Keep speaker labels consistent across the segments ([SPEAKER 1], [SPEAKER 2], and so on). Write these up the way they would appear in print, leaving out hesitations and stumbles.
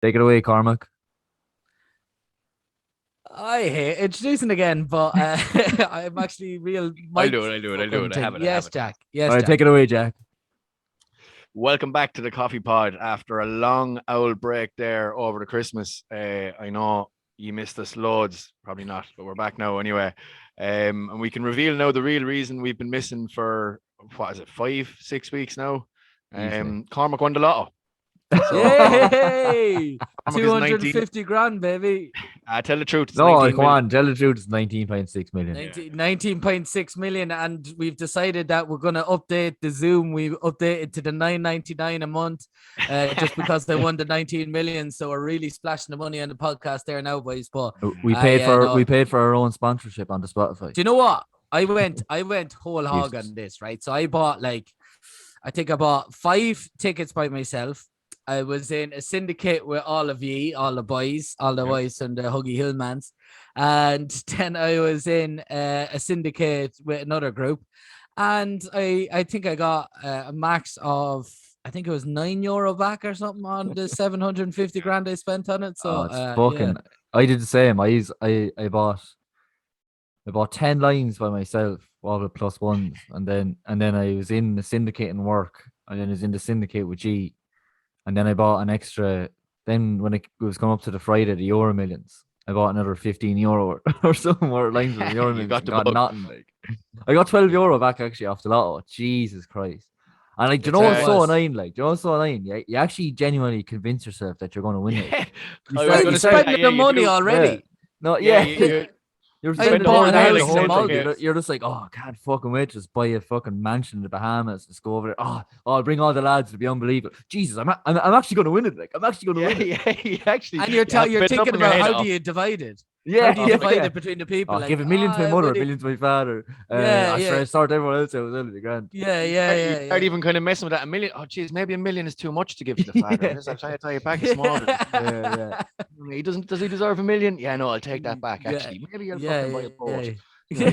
[SPEAKER 1] Take it away, Cormac.
[SPEAKER 2] I hate introducing again, but I'm actually real
[SPEAKER 3] I'll
[SPEAKER 2] Mike
[SPEAKER 3] do it. I'll do it. I'll do
[SPEAKER 2] fucking
[SPEAKER 3] it. I have
[SPEAKER 2] thing.
[SPEAKER 3] it. I have
[SPEAKER 2] Yes,
[SPEAKER 3] it.
[SPEAKER 2] Jack.
[SPEAKER 1] All
[SPEAKER 2] Yes,
[SPEAKER 1] right,
[SPEAKER 2] Jack.
[SPEAKER 1] take it away, Jack.
[SPEAKER 3] Welcome back to the Coffee Pod after a long owl break there over the Christmas. I know you missed us loads, probably not, but we're back now anyway. And we can reveal now the real reason we've been missing for what is it, 5, 6 weeks now.
[SPEAKER 1] Easily.
[SPEAKER 3] Cormac won the lotto. So
[SPEAKER 2] Yay!
[SPEAKER 3] Cormac is 19.
[SPEAKER 2] 250 grand, baby.
[SPEAKER 3] Tell the truth, it's
[SPEAKER 1] No,
[SPEAKER 3] 19
[SPEAKER 1] come
[SPEAKER 3] million.
[SPEAKER 1] on. Tell the truth. It's 19.6 million.
[SPEAKER 2] 19.6 million, and we've decided that we're going to update the Zoom. We updated to the 9.99 a month just because they won the 19 million. So we're really splashing the money on the podcast there now, boys. But
[SPEAKER 1] We paid for our own sponsorship on the Spotify.
[SPEAKER 2] do you know what? I went whole hog
[SPEAKER 1] Jesus.
[SPEAKER 2] on this, right? So I bought I think I bought 5 tickets by myself. I was in a syndicate with all of ye, all the boys, all the boys and the Huggy Hillmans. And then I was in a syndicate with another group. And I think I got a max of, I think it was €9 back or something on the 750 grand I spent on it. So
[SPEAKER 1] It's fucking.
[SPEAKER 2] yeah.
[SPEAKER 1] I did the same. I bought 10 lines by myself, all the plus ones, and then I was in the syndicate and work, and then I was in the syndicate with G, and then I bought an extra. Then when it was coming up to the Friday, the Euro Millions, I bought another €15 or something more lines of the Euro
[SPEAKER 3] You
[SPEAKER 1] Millions.
[SPEAKER 3] got
[SPEAKER 1] And
[SPEAKER 3] the
[SPEAKER 1] got
[SPEAKER 3] bug.
[SPEAKER 1] nothing. I got €12 back actually off the lotto. Jesus Christ! And do you
[SPEAKER 3] It's,
[SPEAKER 1] know what's so
[SPEAKER 2] was.
[SPEAKER 1] annoying? Do you know what's so annoying? You actually genuinely convince yourself that you're going to win it.
[SPEAKER 3] Yeah.
[SPEAKER 1] You
[SPEAKER 3] I
[SPEAKER 1] start-
[SPEAKER 3] was
[SPEAKER 2] I'm
[SPEAKER 3] going
[SPEAKER 1] you
[SPEAKER 3] to
[SPEAKER 1] start-
[SPEAKER 3] say,
[SPEAKER 2] spending
[SPEAKER 3] yeah,
[SPEAKER 2] the
[SPEAKER 3] you
[SPEAKER 2] money
[SPEAKER 3] do.
[SPEAKER 2] already.
[SPEAKER 1] No,
[SPEAKER 3] Yeah,
[SPEAKER 1] yeah. You're
[SPEAKER 2] I
[SPEAKER 1] spending
[SPEAKER 2] bought
[SPEAKER 1] more
[SPEAKER 2] an
[SPEAKER 1] than
[SPEAKER 2] Alex
[SPEAKER 1] the whole
[SPEAKER 2] Malta.
[SPEAKER 1] thing. You're just like, oh, I can't fucking wait to just buy a fucking mansion in the Bahamas. Let's go over there. Oh, I'll bring all the lads. It'll be unbelievable. Jesus, I'm actually going to win it. I'm actually going to win it.
[SPEAKER 3] Yeah, actually.
[SPEAKER 2] And you're
[SPEAKER 3] have
[SPEAKER 2] you're
[SPEAKER 3] built up
[SPEAKER 2] thinking
[SPEAKER 3] in your
[SPEAKER 2] about
[SPEAKER 3] head
[SPEAKER 2] how
[SPEAKER 3] of-
[SPEAKER 2] do you divide it?
[SPEAKER 1] Yeah,
[SPEAKER 2] How do you
[SPEAKER 1] yeah,
[SPEAKER 2] divide
[SPEAKER 1] yeah.
[SPEAKER 2] it between the people?
[SPEAKER 1] Oh,
[SPEAKER 2] Like,
[SPEAKER 1] give a million to my
[SPEAKER 2] I
[SPEAKER 1] mother, a
[SPEAKER 2] really-
[SPEAKER 1] million to my father.
[SPEAKER 2] Yeah,
[SPEAKER 1] I
[SPEAKER 2] yeah.
[SPEAKER 1] start everyone else out with a grand.
[SPEAKER 2] Yeah,
[SPEAKER 3] You
[SPEAKER 2] yeah,
[SPEAKER 3] start
[SPEAKER 2] yeah.
[SPEAKER 3] even kind of messing with that. A million. Oh, geez, maybe a million is too much to give to the father.
[SPEAKER 1] Yeah.
[SPEAKER 3] Yes, I'll try to pack a small.
[SPEAKER 1] Yeah.
[SPEAKER 3] He doesn't. Does he deserve a million? Yeah, no, I'll take that back.
[SPEAKER 2] Yeah,
[SPEAKER 3] Actually, maybe I'll
[SPEAKER 2] yeah,
[SPEAKER 3] fucking buy a boat.
[SPEAKER 2] yeah.
[SPEAKER 3] You,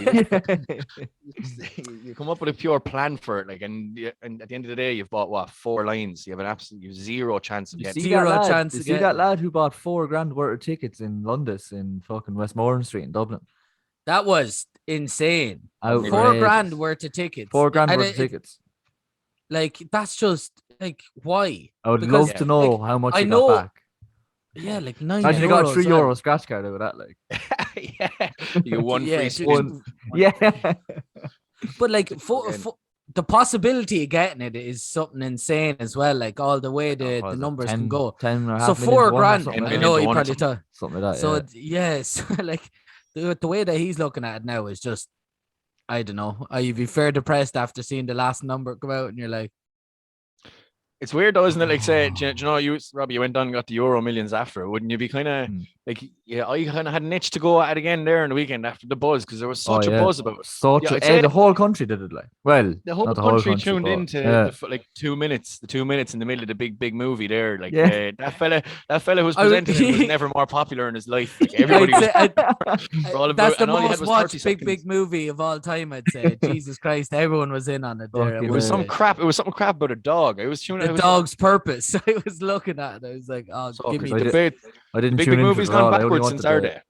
[SPEAKER 3] know, you come up with a pure plan for it, and at the end of the day, you've bought what 4 lines. You have you have zero chance of
[SPEAKER 1] You
[SPEAKER 3] getting.
[SPEAKER 1] see
[SPEAKER 2] Zero
[SPEAKER 1] that lad?
[SPEAKER 2] chance
[SPEAKER 1] You
[SPEAKER 2] of
[SPEAKER 1] see that
[SPEAKER 2] getting it.
[SPEAKER 1] lad who bought £4 worth of tickets in London in fucking Westmoreland Street in Dublin?
[SPEAKER 2] That was insane.
[SPEAKER 1] Outrageous.
[SPEAKER 2] 4 grand worth of tickets.
[SPEAKER 1] £4
[SPEAKER 2] And
[SPEAKER 1] worth of tickets.
[SPEAKER 2] like that's just like why?
[SPEAKER 1] I would
[SPEAKER 2] Because,
[SPEAKER 1] love to know
[SPEAKER 2] like,
[SPEAKER 1] how much
[SPEAKER 2] I
[SPEAKER 1] you
[SPEAKER 2] know-
[SPEAKER 1] got back.
[SPEAKER 2] Yeah, like €9.
[SPEAKER 1] Imagine you got a
[SPEAKER 2] as
[SPEAKER 1] €3
[SPEAKER 2] well.
[SPEAKER 1] scratch card out of that, like.
[SPEAKER 3] Yeah, you won
[SPEAKER 2] Yeah,
[SPEAKER 3] free
[SPEAKER 2] just-
[SPEAKER 3] spin.
[SPEAKER 1] Yeah.
[SPEAKER 2] But like
[SPEAKER 3] Again.
[SPEAKER 2] the possibility of getting it is something insane as well. Like all the way the numbers can go.
[SPEAKER 1] 10 or
[SPEAKER 2] So
[SPEAKER 1] half million to
[SPEAKER 2] 4
[SPEAKER 1] one or
[SPEAKER 2] grand.
[SPEAKER 1] something
[SPEAKER 2] I
[SPEAKER 1] like
[SPEAKER 2] know
[SPEAKER 3] to
[SPEAKER 2] he
[SPEAKER 3] one or
[SPEAKER 2] probably thought.
[SPEAKER 1] Something like that.
[SPEAKER 2] So
[SPEAKER 1] Yeah.
[SPEAKER 2] yes, like the way that he's looking at it now is just, I don't know. You'd be fair depressed after seeing the last number come out, and you're like,
[SPEAKER 3] It's weird though, isn't it? Like, say, do you know, Robbie, you went on and got the Euro Millions after. Wouldn't you be kind of like, yeah, I kind of had an itch to go at it again there in the weekend after the buzz because there was such a buzz about it. Yeah, I'd say
[SPEAKER 1] the whole country did it, like. Well,
[SPEAKER 3] The whole
[SPEAKER 1] not the
[SPEAKER 3] country
[SPEAKER 1] whole country
[SPEAKER 3] tuned
[SPEAKER 1] but-
[SPEAKER 3] into
[SPEAKER 1] yeah.
[SPEAKER 3] the 2 minutes, the 2 minutes in the middle of the big movie there. Like
[SPEAKER 1] Yeah.
[SPEAKER 3] that fella who was
[SPEAKER 2] I would-
[SPEAKER 3] presenting it was never more popular in his life. Like everybody
[SPEAKER 2] I'd
[SPEAKER 3] was
[SPEAKER 2] say-
[SPEAKER 3] all about-
[SPEAKER 2] that's the
[SPEAKER 3] and all he had
[SPEAKER 2] most
[SPEAKER 3] was
[SPEAKER 2] watched
[SPEAKER 3] 30
[SPEAKER 2] big
[SPEAKER 3] seconds.
[SPEAKER 2] movie of all time. I'd say. Jesus Christ, everyone was in on it there.
[SPEAKER 1] Fucking
[SPEAKER 3] It was some
[SPEAKER 1] Yeah.
[SPEAKER 3] crap. It was something crap about a dog. I was tuning.
[SPEAKER 2] The dog's purpose. I was looking at it. I was like, oh,
[SPEAKER 3] So,
[SPEAKER 2] give me
[SPEAKER 3] 'cause
[SPEAKER 2] the
[SPEAKER 1] I didn't
[SPEAKER 3] big
[SPEAKER 1] tune into
[SPEAKER 3] movie's
[SPEAKER 1] it at all.
[SPEAKER 3] gone
[SPEAKER 1] I only
[SPEAKER 3] backwards
[SPEAKER 1] wanted
[SPEAKER 3] since our
[SPEAKER 1] the-
[SPEAKER 3] day.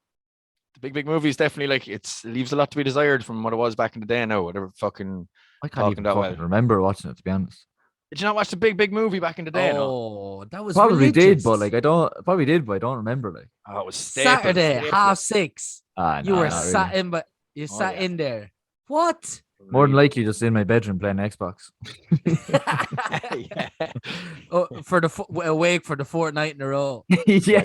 [SPEAKER 3] The big movie is definitely like it leaves a lot to be desired from what it was back in the day. Now, whatever fucking.
[SPEAKER 1] I can't
[SPEAKER 3] talking
[SPEAKER 1] even
[SPEAKER 3] that
[SPEAKER 1] fucking
[SPEAKER 3] well.
[SPEAKER 1] remember watching it, to be honest.
[SPEAKER 3] Did you not watch the big movie back in the day? No.
[SPEAKER 2] Oh, that was
[SPEAKER 1] Probably did,
[SPEAKER 2] religious.
[SPEAKER 1] but like I don't. Probably did, but I don't remember. Like,
[SPEAKER 3] Oh, it was staple,
[SPEAKER 2] Saturday,
[SPEAKER 3] staple.
[SPEAKER 2] 6:30. You
[SPEAKER 1] nah,
[SPEAKER 2] were
[SPEAKER 1] not
[SPEAKER 2] sat
[SPEAKER 1] really.
[SPEAKER 2] in, but you
[SPEAKER 3] Oh,
[SPEAKER 2] sat
[SPEAKER 3] yeah.
[SPEAKER 2] in there. What?
[SPEAKER 1] More than likely, just in my bedroom playing Xbox.
[SPEAKER 3] Yeah.
[SPEAKER 2] For the awake for the 4th night in a row.
[SPEAKER 1] Yeah.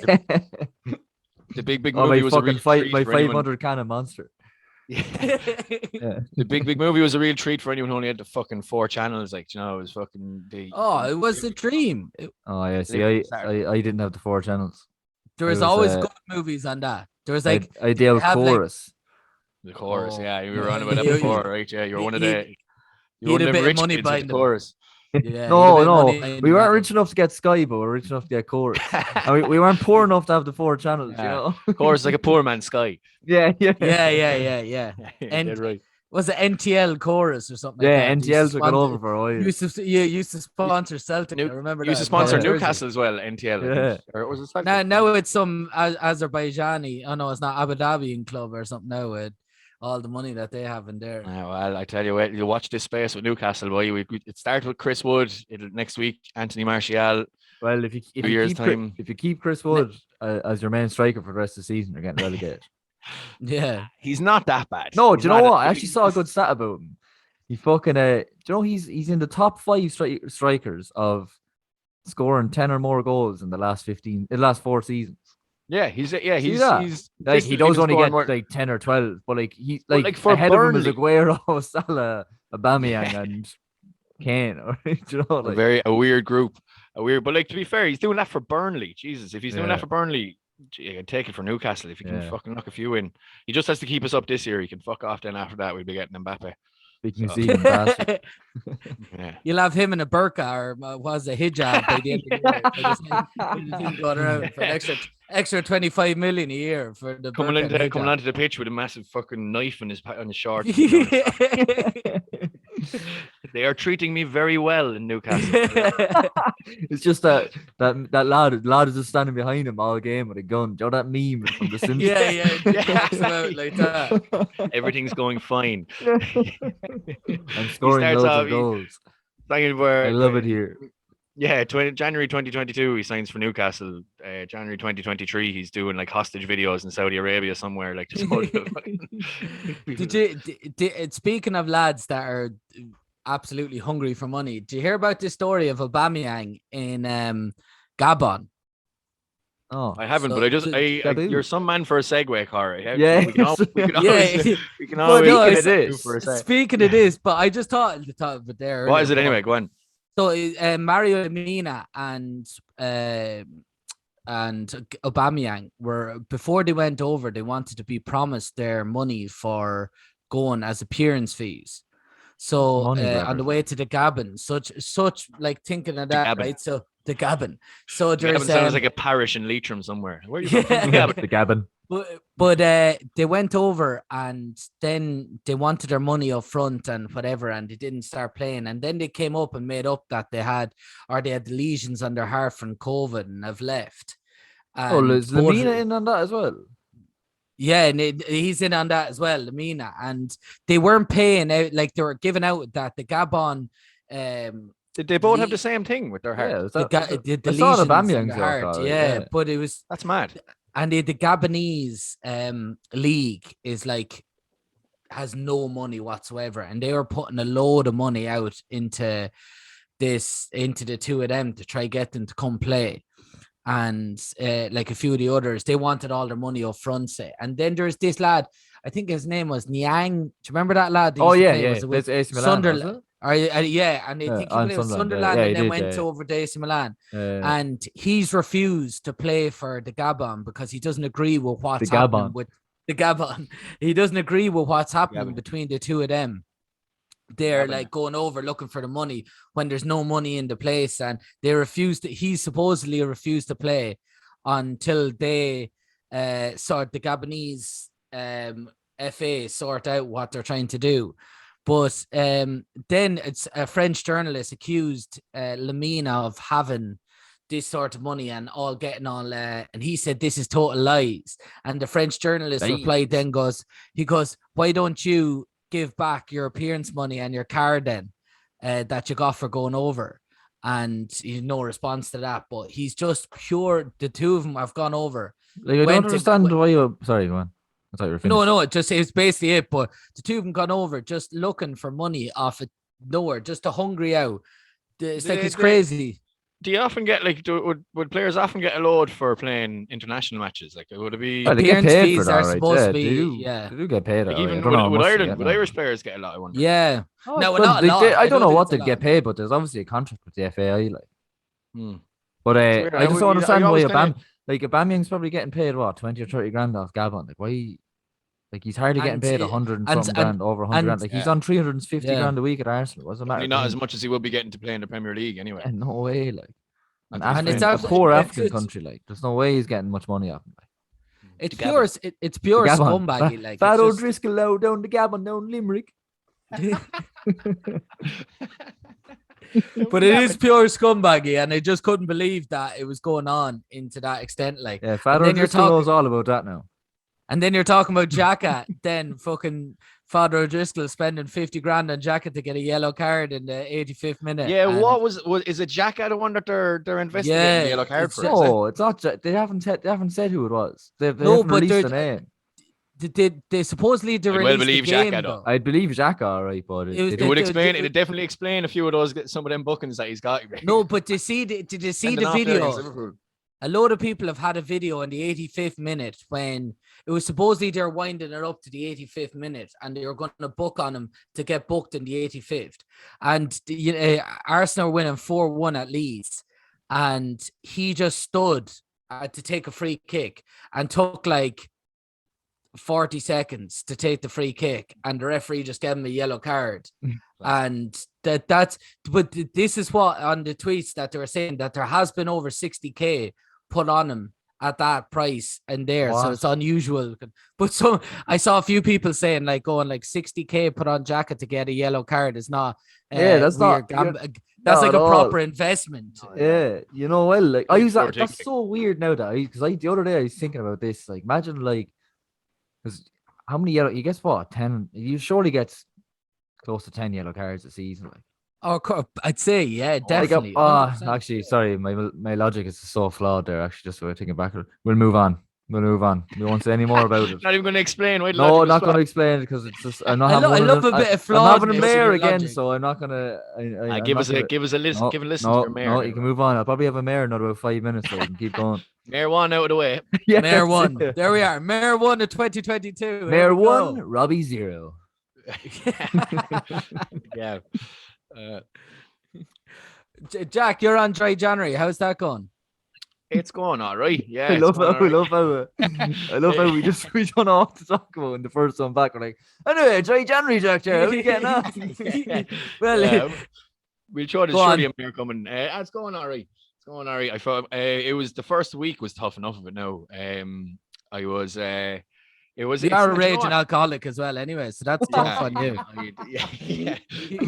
[SPEAKER 3] The big
[SPEAKER 1] Oh,
[SPEAKER 3] movie
[SPEAKER 1] my
[SPEAKER 3] was a real
[SPEAKER 1] fucking fight,
[SPEAKER 3] treat
[SPEAKER 1] my
[SPEAKER 3] for anyone.
[SPEAKER 1] 500 cannon monster.
[SPEAKER 3] Yeah.
[SPEAKER 1] Yeah.
[SPEAKER 3] The big movie was a real treat for anyone who only had the fucking 4 channels. Like, you know, it was fucking the.
[SPEAKER 2] Oh, it was a dream.
[SPEAKER 1] Oh yeah. See,
[SPEAKER 3] Literally
[SPEAKER 1] I didn't have the 4 channels.
[SPEAKER 2] There
[SPEAKER 1] It
[SPEAKER 2] was
[SPEAKER 1] was,
[SPEAKER 2] always
[SPEAKER 1] uh,
[SPEAKER 2] good movies on that. There was
[SPEAKER 1] I
[SPEAKER 2] like
[SPEAKER 1] I the
[SPEAKER 2] have, like-
[SPEAKER 1] chorus.
[SPEAKER 3] The chorus,
[SPEAKER 2] Oh,
[SPEAKER 3] yeah, you were
[SPEAKER 2] yeah,
[SPEAKER 3] on about that
[SPEAKER 2] you-
[SPEAKER 3] before, right? Yeah, you were one of the.
[SPEAKER 2] he
[SPEAKER 3] You were
[SPEAKER 2] had
[SPEAKER 3] one
[SPEAKER 2] a
[SPEAKER 3] of
[SPEAKER 2] bit
[SPEAKER 3] the
[SPEAKER 2] of
[SPEAKER 3] rich
[SPEAKER 2] money
[SPEAKER 3] kids with
[SPEAKER 2] behind
[SPEAKER 3] the
[SPEAKER 2] him.
[SPEAKER 3] chorus.
[SPEAKER 2] yeah,
[SPEAKER 1] No, we weren't rich enough to get Sky, but we were rich enough to get chorus. And we weren't poor enough to have the 4 channels.
[SPEAKER 3] Yeah.
[SPEAKER 1] You know.
[SPEAKER 3] Chorus is like a poor man's Sky.
[SPEAKER 1] Yeah.
[SPEAKER 2] Yeah.
[SPEAKER 3] Yeah,
[SPEAKER 2] And-
[SPEAKER 3] dead right.
[SPEAKER 2] Was it NTL Chorus or something
[SPEAKER 1] Yeah,
[SPEAKER 2] like that? They used
[SPEAKER 1] NTL
[SPEAKER 2] to
[SPEAKER 1] took it
[SPEAKER 2] sponsor-
[SPEAKER 1] over for a while.
[SPEAKER 2] used to sponsor Celtic. I remember
[SPEAKER 3] Used
[SPEAKER 2] that.
[SPEAKER 3] to sponsor
[SPEAKER 1] Yeah.
[SPEAKER 3] Newcastle as well. NTL, I think. Or was it Celtic?
[SPEAKER 2] Now it's some Azerbaijani. Oh no, it's not Abu Dhabi club or something now with all the money that they have in there.
[SPEAKER 3] Well, I tell you what, you watch this space with Newcastle, boy. It started with Chris Wood. Next week, Anthony Martial.
[SPEAKER 1] Well, if you keep Chris Wood as your main striker for the rest of the season, you're getting relegated.
[SPEAKER 2] Yeah,
[SPEAKER 3] He's not that bad.
[SPEAKER 1] No,
[SPEAKER 3] He's
[SPEAKER 1] do you know
[SPEAKER 3] not
[SPEAKER 1] what? I actually saw a good stat about him. He fucking do you know he's in the top 5 strikers of scoring 10 or more goals in the last 4 seasons.
[SPEAKER 3] Yeah, he's like he
[SPEAKER 1] does only get like 10 or 12, but like he like
[SPEAKER 3] for
[SPEAKER 1] ahead
[SPEAKER 3] Burnley.
[SPEAKER 1] of him is Aguero, Salah, Aubameyang, and Kane. Do you know, like
[SPEAKER 3] a weird group, but like to be fair, he's doing that for Burnley. Jesus, if he's doing that for Burnley, you can take it for Newcastle if he can fucking knock a few in. He just has to keep us up this year. He can fuck off. Then after that, we'll be getting Mbappe.
[SPEAKER 1] big New Zealand bastard.
[SPEAKER 3] Yeah.
[SPEAKER 2] You'll have him in a burqa or was a hijab by the end of the year. Going around for extra 25 million a year for the
[SPEAKER 3] coming
[SPEAKER 2] burqa
[SPEAKER 3] onto the pitch with a massive fucking knife on his shorts. They are treating me very well in Newcastle.
[SPEAKER 1] It's just that lad is just standing behind him all game with a gun. Do you know that meme from The Simpsons?
[SPEAKER 2] yeah. Talks about like that.
[SPEAKER 3] Everything's going fine.
[SPEAKER 1] I'm scoring loads of goals. I love it here.
[SPEAKER 3] Yeah, January 2022, he signs for Newcastle. January 2023, he's doing like hostage videos in Saudi Arabia somewhere. Like, just
[SPEAKER 2] speaking of lads that are absolutely hungry for money, did you hear about this story of Aubameyang in Gabon?
[SPEAKER 1] Oh,
[SPEAKER 3] I haven't, but you're some man for a segue, Corey.
[SPEAKER 1] Yeah,
[SPEAKER 3] we can always
[SPEAKER 2] for a sec. Speaking of this, but I just thought of it there.
[SPEAKER 3] What is it anyway? Go on.
[SPEAKER 2] So Mario Lemina and Aubameyang were, before they went over, they wanted to be promised their money for going as appearance fees. So on the way to the Gabon, such like thinking of that, right? So the Gabon. So there's
[SPEAKER 3] sounds like a parish in Leitrim somewhere. Where are you from?
[SPEAKER 1] The Gabon.
[SPEAKER 2] But they went over and then they wanted their money up front and whatever, and they didn't start playing. And then they came up and made up that they had the lesions on their heart from COVID and have left. And
[SPEAKER 1] is Lemina in on that as well?
[SPEAKER 2] Yeah, and he's in on that as well, Lemina. And they weren't paying out, like they were giving out that the Gabon.
[SPEAKER 3] Did they both have the same thing with their heart?
[SPEAKER 2] Yeah, the lesions in their heart. Yeah, but that's
[SPEAKER 3] mad.
[SPEAKER 2] And the Gabonese league is like has no money whatsoever, and they were putting a load of money out into the two of them to try get them to come play. And like a few of the others, they wanted all their money up front, say. And then there's this lad, I think his name was Niang. Do you remember that lad?
[SPEAKER 1] Oh yeah. Was it
[SPEAKER 2] Sunderland. Yeah, and I think he played with Sunderland and then went over to AC Milan. And he's refused to play for the Gabon because he doesn't agree with what's happening with the Gabon. He doesn't agree with what's happening between the two of them. They're like going over looking for the money when there's no money in the place, and he supposedly refused to play until they the Gabonese FA sort out what they're trying to do. But then it's a French journalist accused Lemina of having this sort of money and all getting all and he said this is total lies. And the French journalist replied then he goes, why don't you give back your appearance money and your card then that you got for going over? And no response to that, but he's just pure. The two of them have gone over.
[SPEAKER 1] Like, I don't understand why you. Sorry, go on. I thought you were finished.
[SPEAKER 2] No, it's basically it. But the two of them gone over just looking for money off it nowhere, just a hungry out. It's crazy.
[SPEAKER 3] Do you often get would players often get a load for playing international matches? Like, would it be?
[SPEAKER 1] Well, they get paid for that, right?
[SPEAKER 2] Supposed to be,
[SPEAKER 1] they do get paid.
[SPEAKER 3] Like, even would Ireland, would Irish players get a lot? I wonder.
[SPEAKER 2] Yeah.
[SPEAKER 1] No, not a lot. I don't know what they get paid, but there's obviously a contract with the FAI. But I just don't understand why Aubameyang's probably getting paid 20 or 30 grand off Gabon. Like, why? Like, he's hardly getting paid 100 and something grand, over 100 grand. Like, he's on 350 grand a week at Arsenal. What's the matter?
[SPEAKER 3] Not as much as he will be getting to play in the Premier League anyway.
[SPEAKER 1] Yeah, no way. Like, and it's a poor African country. Like, there's no way he's getting much money off him. Like.
[SPEAKER 2] It's pure scumbaggy. Like,
[SPEAKER 1] Fat O'Driscoll low down the Gabon, down Limerick.
[SPEAKER 2] But it is pure scumbaggy, and I just couldn't believe that it was going on into that extent. Like,
[SPEAKER 1] Yeah,
[SPEAKER 2] and
[SPEAKER 1] Father
[SPEAKER 2] then you're
[SPEAKER 1] O'Driscoll knows
[SPEAKER 2] talking,
[SPEAKER 1] all about that now.
[SPEAKER 2] and then you're talking about Jacka. Then fucking Father O'Driscoll spending 50 grand on Jacka to get a yellow card in the 85th minute.
[SPEAKER 3] Yeah,
[SPEAKER 2] and
[SPEAKER 3] what was is it Jacka the one that they're investigating the yellow card
[SPEAKER 2] it's
[SPEAKER 3] for?
[SPEAKER 2] just-
[SPEAKER 3] Is it?
[SPEAKER 1] No, it's not. They haven't said who it was. They
[SPEAKER 2] No,
[SPEAKER 1] haven't
[SPEAKER 2] but
[SPEAKER 1] released the
[SPEAKER 2] they're-
[SPEAKER 1] name.
[SPEAKER 2] they supposedly
[SPEAKER 3] I'd well
[SPEAKER 2] released the
[SPEAKER 3] believe
[SPEAKER 2] game
[SPEAKER 3] Jacka,
[SPEAKER 2] though.
[SPEAKER 3] though.
[SPEAKER 1] I'd believe Xhaka, all right, but
[SPEAKER 2] It was
[SPEAKER 3] It would explain. It'd definitely explain a few of those, some of them bookings that he's got.
[SPEAKER 2] No, but did you see the video? A load of people have had a video in the 85th minute when it was supposedly they're winding it up to the 85th minute and they were going to book on him to get booked in the 85th. And Arsenal were winning 4-1 at Leeds. And he just stood to take a free kick and took like 40 seconds to take the free kick. And the referee just gave him a yellow card. And but this is what on the tweets that they were saying that there has been over 60k put on him at that price and there. So
[SPEAKER 1] What?
[SPEAKER 2] it's unusual. But so I saw a few people saying like going like 60k put on Jacka to get a yellow card is not
[SPEAKER 1] that's
[SPEAKER 2] weird.
[SPEAKER 1] not.
[SPEAKER 2] That's
[SPEAKER 1] not
[SPEAKER 2] like
[SPEAKER 1] at
[SPEAKER 2] a
[SPEAKER 1] all.
[SPEAKER 2] proper investment.
[SPEAKER 1] Yeah, you know, well, like I was.
[SPEAKER 3] Poor
[SPEAKER 1] That's
[SPEAKER 3] ticket.
[SPEAKER 1] so weird now that because the other day I was thinking about this. Like, imagine like, because how many yellow? You guess what? 10. You surely gets close to 10 yellow cards a season. Like.
[SPEAKER 2] I'd say, yeah, definitely.
[SPEAKER 1] Like,
[SPEAKER 2] 100%.
[SPEAKER 1] actually, sorry, my logic is so flawed there. Actually, just when I thinking back, we'll move on. We won't say any more about it.
[SPEAKER 3] Not even going to explain. Why the
[SPEAKER 1] No,
[SPEAKER 3] logic
[SPEAKER 1] I'm
[SPEAKER 3] was
[SPEAKER 1] not going to
[SPEAKER 3] flawed.
[SPEAKER 1] explain it because it's just I'm not
[SPEAKER 2] I
[SPEAKER 1] having one of
[SPEAKER 2] love
[SPEAKER 1] them-
[SPEAKER 2] a bit of
[SPEAKER 1] I'm having a
[SPEAKER 2] flawedness in
[SPEAKER 1] mayor
[SPEAKER 2] your
[SPEAKER 1] again,
[SPEAKER 2] logic.
[SPEAKER 1] so I'm not gonna. I'm
[SPEAKER 3] Give
[SPEAKER 1] not
[SPEAKER 3] us
[SPEAKER 1] gonna,
[SPEAKER 3] a give us a listen.
[SPEAKER 1] no,
[SPEAKER 3] Give a listen
[SPEAKER 1] no,
[SPEAKER 3] to your mayor.
[SPEAKER 1] no, you can move on. I'll probably have a mayor in about 5 minutes, so you can keep going.
[SPEAKER 3] Mayor one out of the way.
[SPEAKER 1] Yeah,
[SPEAKER 2] Mayor
[SPEAKER 1] that's
[SPEAKER 2] one.
[SPEAKER 1] it.
[SPEAKER 2] There we are. Mayor one of 2022. Here
[SPEAKER 1] Mayor
[SPEAKER 2] we go.
[SPEAKER 1] 1, Robbie 0.
[SPEAKER 3] Yeah.
[SPEAKER 2] Jack, you're on Dry January. How's that going?
[SPEAKER 3] It's going all right. Yeah.
[SPEAKER 1] I
[SPEAKER 3] it's
[SPEAKER 1] love
[SPEAKER 3] going
[SPEAKER 1] how
[SPEAKER 3] all
[SPEAKER 1] I
[SPEAKER 3] right.
[SPEAKER 1] love how we don't know what to talk about in the first one back. We're like, anyway, Dry January, Jack. How are you getting on?
[SPEAKER 2] Well,
[SPEAKER 3] Yeah, we'll show there's
[SPEAKER 2] Go
[SPEAKER 3] surely
[SPEAKER 2] on.
[SPEAKER 3] a mayor coming. It's going all right. It's going all right. I thought it was the first week was tough enough of it now. I was it was
[SPEAKER 2] you
[SPEAKER 3] it's-
[SPEAKER 2] are a
[SPEAKER 3] do you know
[SPEAKER 2] raging
[SPEAKER 3] what?
[SPEAKER 2] alcoholic as well, anyway. So that's tough on you.
[SPEAKER 3] Yeah.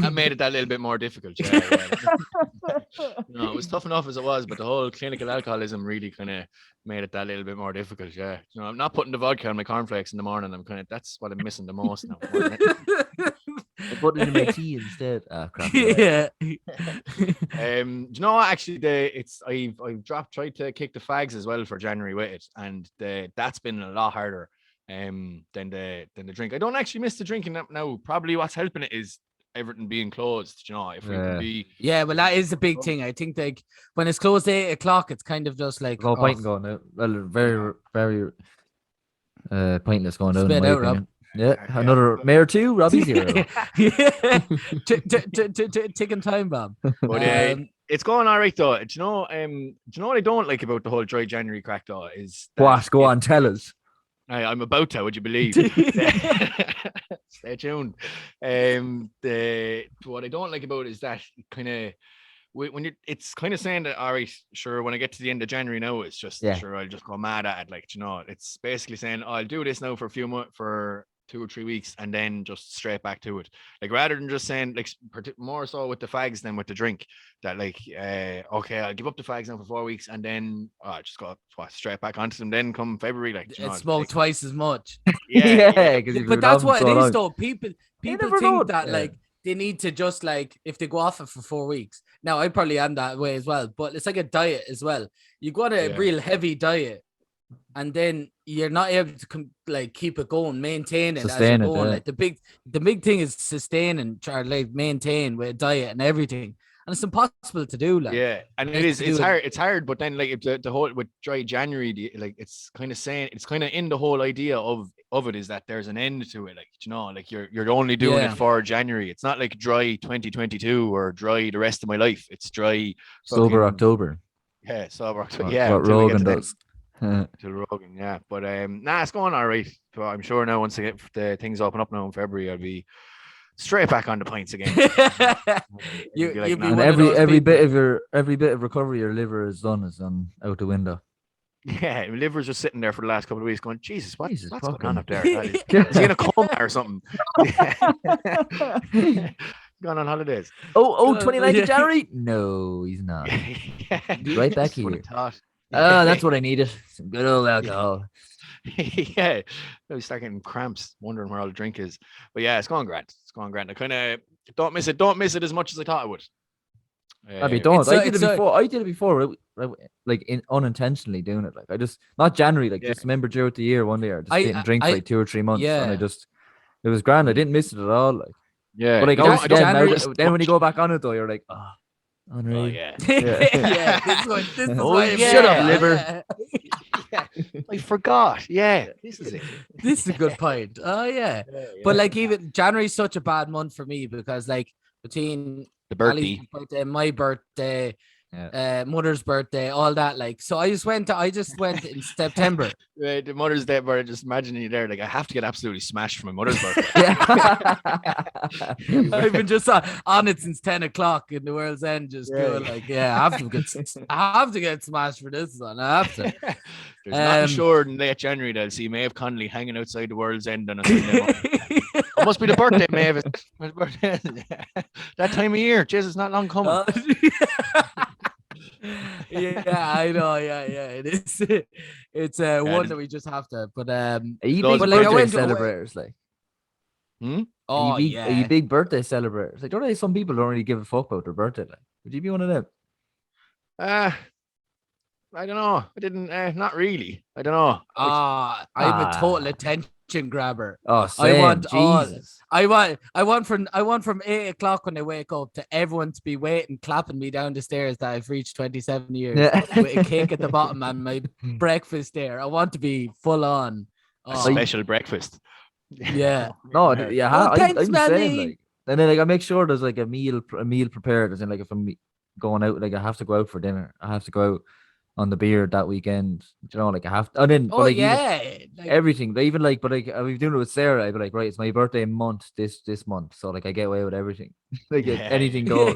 [SPEAKER 3] I made it that little bit more difficult. Yeah. No, it was tough enough as it was, but the whole clinical alcoholism really kind of made it that little bit more difficult. Yeah, you know, I'm not putting the vodka on my cornflakes in the morning. That's what I'm missing the most now. more than anything.
[SPEAKER 1] I put it in my tea instead. Ah, crap.
[SPEAKER 2] Yeah.
[SPEAKER 3] Do you know what? Actually, I've tried to kick the fags as well for January with it, and that's been a lot harder than the drink. I don't actually miss the drinking now. Probably what's helping it is everything being closed. You know, if we
[SPEAKER 1] Yeah.
[SPEAKER 3] can be
[SPEAKER 2] Yeah, well, that is a big thing. I think like when it's closed at 8 o'clock, it's kind of just like
[SPEAKER 1] No point in going out. Well, very pointless going out. In
[SPEAKER 2] Spit
[SPEAKER 1] my
[SPEAKER 2] out, Rob.
[SPEAKER 1] opinion. Yeah, another mayor 2, Robbie 0.
[SPEAKER 2] Ticking time bomb.
[SPEAKER 3] But it's going all right though. Do you know what I don't like about the whole dry January crack though is that
[SPEAKER 1] What? Go on, tell us.
[SPEAKER 3] I'm about to. Would you believe? Stay tuned. What I don't like about it is that kind of when it's kind of saying that all right, sure. When I get to the end of January now, it's just sure I'll just go mad at it. Like you know, it's basically saying I'll do this now for a few months for 2 or 3 weeks and then just straight back to it. Like rather than just saying like more so with the fags than with the drink that like okay I'll give up the fags now for 4 weeks and then just go straight back onto them then come February like you know,
[SPEAKER 2] Smoke
[SPEAKER 3] like,
[SPEAKER 2] twice as much.
[SPEAKER 3] yeah.
[SPEAKER 2] But that's what it is though. People
[SPEAKER 1] never
[SPEAKER 2] think
[SPEAKER 1] know.
[SPEAKER 2] that
[SPEAKER 1] Yeah.
[SPEAKER 2] like they need to just like if they go off it for 4 weeks. Now I probably am that way as well, but it's like a diet as well. You go on a real heavy diet and then you're not able to keep it going, maintain it
[SPEAKER 1] Sustain
[SPEAKER 2] as
[SPEAKER 1] it,
[SPEAKER 2] you're going.
[SPEAKER 1] yeah.
[SPEAKER 2] Like the big thing is sustain and try to like maintain with diet and everything. And it's impossible to do. Like
[SPEAKER 3] Yeah, and
[SPEAKER 2] Like,
[SPEAKER 3] it's
[SPEAKER 2] to do it.
[SPEAKER 3] hard. It's hard, but then like if the whole with dry January, like it's kind of saying it's kind of in the whole idea of it is that there's an end to it. Like you know, like you're only doing
[SPEAKER 2] Yeah.
[SPEAKER 3] it for January. It's not like dry 2022 or dry the rest of my life. It's dry
[SPEAKER 1] Sober
[SPEAKER 3] fucking-
[SPEAKER 1] October.
[SPEAKER 3] Yeah, sober.
[SPEAKER 1] What,
[SPEAKER 3] Yeah,
[SPEAKER 1] what
[SPEAKER 3] until we get
[SPEAKER 1] Rogan
[SPEAKER 3] to that-
[SPEAKER 1] does.
[SPEAKER 3] Till Rogan, yeah. But it's going all right. So I'm sure now once I get the things open up now in February, I'll be straight back on the pints again.
[SPEAKER 2] you
[SPEAKER 3] You'll be like,
[SPEAKER 2] be
[SPEAKER 3] nah.
[SPEAKER 1] And
[SPEAKER 2] one of those
[SPEAKER 1] every
[SPEAKER 2] people.
[SPEAKER 1] bit of recovery your liver is done out the window.
[SPEAKER 3] Yeah, my liver's just sitting there for the last couple of weeks going, Jesus, what's going
[SPEAKER 1] fucking-
[SPEAKER 3] on up there? Is he in a coma or something? Going on holidays.
[SPEAKER 1] Oh, 29th
[SPEAKER 2] yeah.
[SPEAKER 1] of January? No, he's not.
[SPEAKER 3] Yeah.
[SPEAKER 1] Right back
[SPEAKER 3] Just would have
[SPEAKER 1] here.
[SPEAKER 3] thought.
[SPEAKER 1] That's what I needed. Some good old alcohol.
[SPEAKER 3] Yeah. I start getting cramps, wondering where all the drink is. But yeah, it's going grand. It's going grand. I kind of don't miss it. Don't miss it as much as I thought I would.
[SPEAKER 1] I mean, don't.
[SPEAKER 2] It's
[SPEAKER 1] I
[SPEAKER 2] a-
[SPEAKER 1] did it
[SPEAKER 2] it's a-
[SPEAKER 1] before. I did it before, like unintentionally doing it. Like I just not January. Like
[SPEAKER 3] Yeah.
[SPEAKER 1] just remember throughout the year, one day I just didn't drink for
[SPEAKER 2] I-
[SPEAKER 1] like 2 or 3 months, and
[SPEAKER 2] yeah.
[SPEAKER 1] it was grand. I didn't miss it at all. Like,
[SPEAKER 3] Yeah.
[SPEAKER 1] but like
[SPEAKER 3] No,
[SPEAKER 1] obviously
[SPEAKER 3] I don't
[SPEAKER 1] then,
[SPEAKER 2] January-
[SPEAKER 1] then when you go back on it though, you're like,
[SPEAKER 3] Oh
[SPEAKER 1] unreal.
[SPEAKER 3] yeah.
[SPEAKER 2] yeah, this is
[SPEAKER 1] Oh,
[SPEAKER 2] why
[SPEAKER 1] yeah.
[SPEAKER 2] shut
[SPEAKER 1] up,
[SPEAKER 2] up,
[SPEAKER 1] liver.
[SPEAKER 3] Yeah. I forgot. Yeah. This is it.
[SPEAKER 2] This is a good point. Oh yeah, but like even January's such a bad month for me because like between
[SPEAKER 3] the
[SPEAKER 2] Ali's
[SPEAKER 3] birthday.
[SPEAKER 2] birthday, my birthday,
[SPEAKER 1] Yeah.
[SPEAKER 2] mother's birthday, all that. Like, so I just went in September.
[SPEAKER 3] The Mother's Day, but just imagining you there, like I have to get absolutely smashed for my mother's birthday.
[SPEAKER 2] I've been just on it since 10 o'clock in the world's end, just going like, yeah, I have to get smashed for this one. I have to.
[SPEAKER 3] There's nothing sure than late January that I'll see Maeve Connolly hanging outside the world's end on a Sunday morning. It must be the birthday, Maeve. It's my birthday. That time of year. Jesus, not long coming.
[SPEAKER 2] Yeah, I know. Yeah, it is. It's one that we just have to. But
[SPEAKER 1] Are you
[SPEAKER 3] Those
[SPEAKER 1] big
[SPEAKER 3] like, I
[SPEAKER 1] birthday
[SPEAKER 2] went to-
[SPEAKER 1] celebrators? Like,
[SPEAKER 2] oh
[SPEAKER 1] are you
[SPEAKER 2] yeah,
[SPEAKER 1] big birthday celebrators? Like, don't they? Some people don't really give a fuck about their birthday. Like, would you be one of them?
[SPEAKER 3] I don't know. I didn't. Not really. I don't know.
[SPEAKER 2] I'm a total attention grabber.
[SPEAKER 1] Oh,
[SPEAKER 2] I want all-
[SPEAKER 1] Jesus.
[SPEAKER 2] I want from 8 o'clock when I wake up to everyone to be waiting, clapping me down the stairs that I've reached 27 years
[SPEAKER 1] Yeah.
[SPEAKER 2] with a cake at the bottom and my breakfast there. I want to be full on.
[SPEAKER 3] A special breakfast.
[SPEAKER 2] Yeah.
[SPEAKER 1] No,
[SPEAKER 3] Yeah.
[SPEAKER 1] yeah.
[SPEAKER 2] Oh, thanks,
[SPEAKER 1] I'm the same,
[SPEAKER 2] Manny.
[SPEAKER 1] like, and then like I make sure there's like a meal prepared. As in, like if I'm going out, like I have to go out for dinner. I have to go out on the beer that weekend. You know, like I have. And then, but,
[SPEAKER 2] Oh
[SPEAKER 1] like, even
[SPEAKER 2] yeah. Like,
[SPEAKER 1] everything. Even like, but like I've been doing it with Sarah. I'd be like, right, it's my birthday month this month, so like I get away with everything. Like
[SPEAKER 3] Yeah,
[SPEAKER 1] anything goes.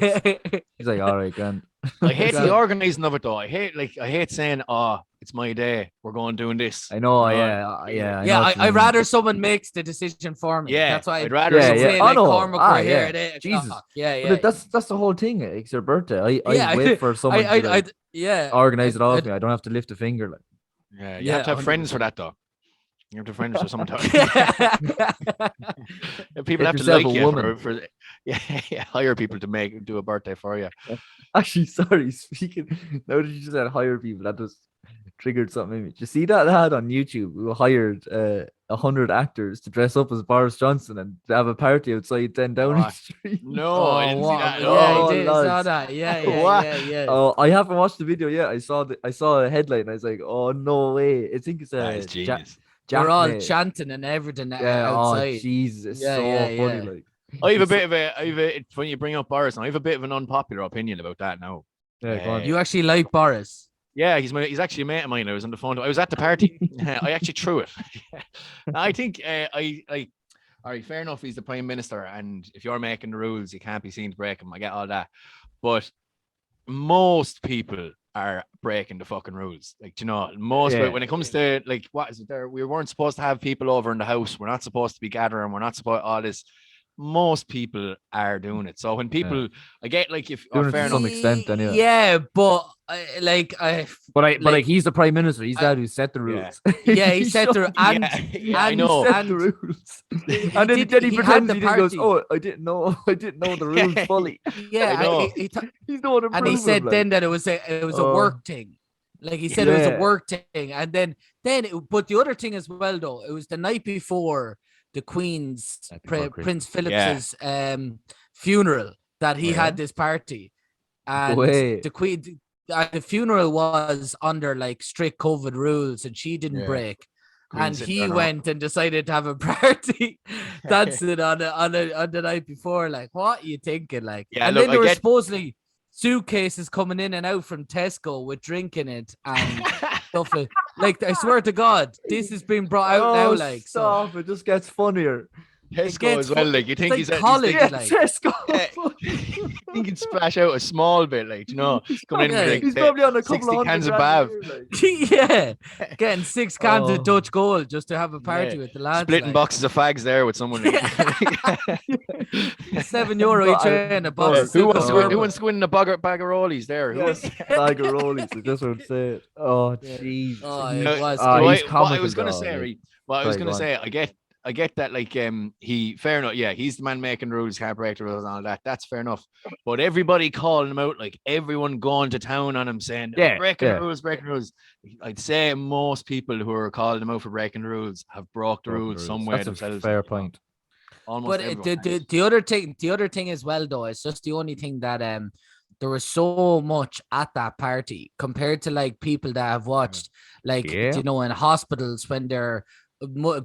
[SPEAKER 1] He's like, all right, grand.
[SPEAKER 3] I hate
[SPEAKER 2] God.
[SPEAKER 3] the organizing of it though. I hate saying, "Oh, it's my day. We're going doing this."
[SPEAKER 1] I know.
[SPEAKER 3] You know,
[SPEAKER 1] Yeah.
[SPEAKER 2] yeah,
[SPEAKER 1] know what you
[SPEAKER 2] I'd
[SPEAKER 1] mean.
[SPEAKER 2] rather someone makes the decision for me.
[SPEAKER 3] Yeah,
[SPEAKER 2] That's why
[SPEAKER 3] I'd rather
[SPEAKER 1] Yeah,
[SPEAKER 3] someone-
[SPEAKER 1] yeah.
[SPEAKER 2] say
[SPEAKER 1] Oh,
[SPEAKER 2] like
[SPEAKER 1] no.
[SPEAKER 2] Cormac,
[SPEAKER 1] Ah,
[SPEAKER 2] we're here
[SPEAKER 1] yeah.
[SPEAKER 2] at 8
[SPEAKER 1] Jesus.
[SPEAKER 2] o'clock. Yeah,
[SPEAKER 1] But that's the whole thing. It's your birthday. I wait for someone to like,
[SPEAKER 2] yeah.
[SPEAKER 1] organize it all
[SPEAKER 2] I'd-
[SPEAKER 1] for me. I don't have to lift a finger. Like,
[SPEAKER 3] Yeah, you
[SPEAKER 2] Yeah,
[SPEAKER 3] have to have friends
[SPEAKER 2] 100%.
[SPEAKER 3] for that though. You have to have friends for someone to. People
[SPEAKER 1] Get
[SPEAKER 3] have to
[SPEAKER 1] yourself
[SPEAKER 3] like
[SPEAKER 1] a
[SPEAKER 3] you
[SPEAKER 1] woman.
[SPEAKER 3] for hire people to do a birthday for you.
[SPEAKER 1] actually, sorry. Speaking now that you just said hire people, that just triggered something in me. Did you see that ad on YouTube? We hired 100 actors to dress up as Boris Johnson and to have a party outside 10 Downing
[SPEAKER 3] Oh,
[SPEAKER 1] Street.
[SPEAKER 3] No, I didn't see that.
[SPEAKER 2] Yeah,
[SPEAKER 1] Oh,
[SPEAKER 2] I did. Saw
[SPEAKER 1] lads.
[SPEAKER 2] that. Yeah,
[SPEAKER 3] What?
[SPEAKER 2] yeah.
[SPEAKER 1] Oh, I haven't watched the video yet. I saw a headline. And I was like, oh no way! I think it's
[SPEAKER 3] That is
[SPEAKER 1] a
[SPEAKER 3] genius.
[SPEAKER 2] We're all
[SPEAKER 1] May.
[SPEAKER 2] chanting and everything
[SPEAKER 1] Yeah,
[SPEAKER 2] outside.
[SPEAKER 1] oh Jesus, it's
[SPEAKER 2] Yeah,
[SPEAKER 1] so
[SPEAKER 2] yeah,
[SPEAKER 1] funny.
[SPEAKER 2] yeah.
[SPEAKER 1] Like,
[SPEAKER 3] I have a bit of a when you bring up Boris, I have a bit of an unpopular opinion about that now.
[SPEAKER 1] yeah, go on.
[SPEAKER 2] You actually like Boris?
[SPEAKER 3] Yeah, he's actually a mate of mine. I was on the phone. I was at the party. I actually threw it. I think I like. All right, fair enough. He's the prime minister, and if you're making the rules, you can't be seen to break them. I get all that, but most people are breaking the fucking rules. Like, do you know, most
[SPEAKER 1] Yeah.
[SPEAKER 3] when it comes to like what is it there? We weren't supposed to have people over in the house. We're not supposed to be gathering. We're not supposed all this. Most people are doing it. So when people, I get like if
[SPEAKER 1] Doing it
[SPEAKER 3] fair
[SPEAKER 1] to
[SPEAKER 3] enough.
[SPEAKER 1] some extent, anyway.
[SPEAKER 2] Yeah, but
[SPEAKER 1] But like he's the prime minister. He's that who set the
[SPEAKER 3] Yeah.
[SPEAKER 1] rules.
[SPEAKER 2] yeah, he said
[SPEAKER 1] shut-
[SPEAKER 2] there and
[SPEAKER 3] Yeah, I
[SPEAKER 2] and
[SPEAKER 3] know.
[SPEAKER 1] set
[SPEAKER 2] and
[SPEAKER 1] the rules.
[SPEAKER 2] he
[SPEAKER 1] And then
[SPEAKER 2] did-
[SPEAKER 1] he
[SPEAKER 2] he had
[SPEAKER 1] pretends
[SPEAKER 2] the
[SPEAKER 1] he goes,
[SPEAKER 2] party.
[SPEAKER 1] "Oh, I didn't know the rules fully."
[SPEAKER 2] yeah,
[SPEAKER 3] I know.
[SPEAKER 1] He's the one
[SPEAKER 2] and he said
[SPEAKER 1] like,
[SPEAKER 2] then that it was a
[SPEAKER 1] Oh.
[SPEAKER 2] work thing. Like he said it was a
[SPEAKER 1] Yeah.
[SPEAKER 2] work thing, and then but the other thing as well though, it was the night before the Queen's
[SPEAKER 1] Night before
[SPEAKER 2] Prince
[SPEAKER 3] Christmas.
[SPEAKER 2] Philip's funeral that he
[SPEAKER 1] Yeah.
[SPEAKER 2] had this party, and
[SPEAKER 1] way.
[SPEAKER 2] the Queen. The funeral was under like strict COVID rules, and she didn't
[SPEAKER 3] Yeah.
[SPEAKER 2] break.
[SPEAKER 3] Queen
[SPEAKER 2] And
[SPEAKER 3] sitting
[SPEAKER 2] he
[SPEAKER 3] there, no.
[SPEAKER 2] went and decided to have a party, dancing on the night before. Like, what are you thinking? Like,
[SPEAKER 3] Yeah,
[SPEAKER 2] and
[SPEAKER 3] look,
[SPEAKER 2] then there
[SPEAKER 3] I
[SPEAKER 2] were
[SPEAKER 3] get-
[SPEAKER 2] supposedly suitcases coming in and out from Tesco with drink in it and stuff. Like, I swear to God, this has been brought out now. Like, so
[SPEAKER 1] stop! It just gets funnier.
[SPEAKER 3] Tesco as well. Like you
[SPEAKER 2] it's
[SPEAKER 3] think
[SPEAKER 2] like
[SPEAKER 3] he's
[SPEAKER 2] college,
[SPEAKER 1] Yeah,
[SPEAKER 2] like.
[SPEAKER 1] Tesco.
[SPEAKER 3] you think he'd splash out a small bit, like you know, coming in
[SPEAKER 2] Yeah,
[SPEAKER 3] with like
[SPEAKER 1] He's probably on a couple
[SPEAKER 3] 60
[SPEAKER 1] of
[SPEAKER 3] cans of
[SPEAKER 1] $100,000
[SPEAKER 3] Bav.
[SPEAKER 1] a year, like.
[SPEAKER 2] Yeah, getting 6 cans of
[SPEAKER 1] Oh.
[SPEAKER 2] Dutch Gold just to have a
[SPEAKER 3] Yeah.
[SPEAKER 2] party with the lads.
[SPEAKER 3] Splitting
[SPEAKER 2] like.
[SPEAKER 3] boxes of fags there with someone. Like.
[SPEAKER 2] €7 each and a box
[SPEAKER 1] No,
[SPEAKER 2] of Silco
[SPEAKER 3] Who
[SPEAKER 2] Purple.
[SPEAKER 3] wants to win a bag of rollies there? Who
[SPEAKER 1] Yes, bag of rollies. That's what I'm saying. Oh, jeez.
[SPEAKER 2] Oh,
[SPEAKER 1] He's,
[SPEAKER 2] it was
[SPEAKER 1] he's
[SPEAKER 3] what I
[SPEAKER 1] comical.
[SPEAKER 3] was gonna
[SPEAKER 1] though,
[SPEAKER 3] say,
[SPEAKER 1] like.
[SPEAKER 3] right? What I was
[SPEAKER 1] Sorry,
[SPEAKER 3] gonna
[SPEAKER 1] go on.
[SPEAKER 3] say, I get that, like, he fair enough, yeah, he's the man making rules, can't break the rules and all that. That's fair enough. But everybody calling him out, like everyone going to town on him, saying,
[SPEAKER 1] Yeah,
[SPEAKER 3] breaking
[SPEAKER 1] yeah.
[SPEAKER 3] rules, breaking rules. I'd say most people who are calling him out for breaking rules have broke the rules somewhere
[SPEAKER 1] That's a
[SPEAKER 3] themselves.
[SPEAKER 1] fair
[SPEAKER 3] like, you know.
[SPEAKER 1] point.
[SPEAKER 3] Almost
[SPEAKER 2] But
[SPEAKER 3] everyone.
[SPEAKER 2] the other thing as well, though, it's just the only thing that there was so much at that party compared to like people that have watched, like,
[SPEAKER 1] Yeah.
[SPEAKER 2] you know, in hospitals when their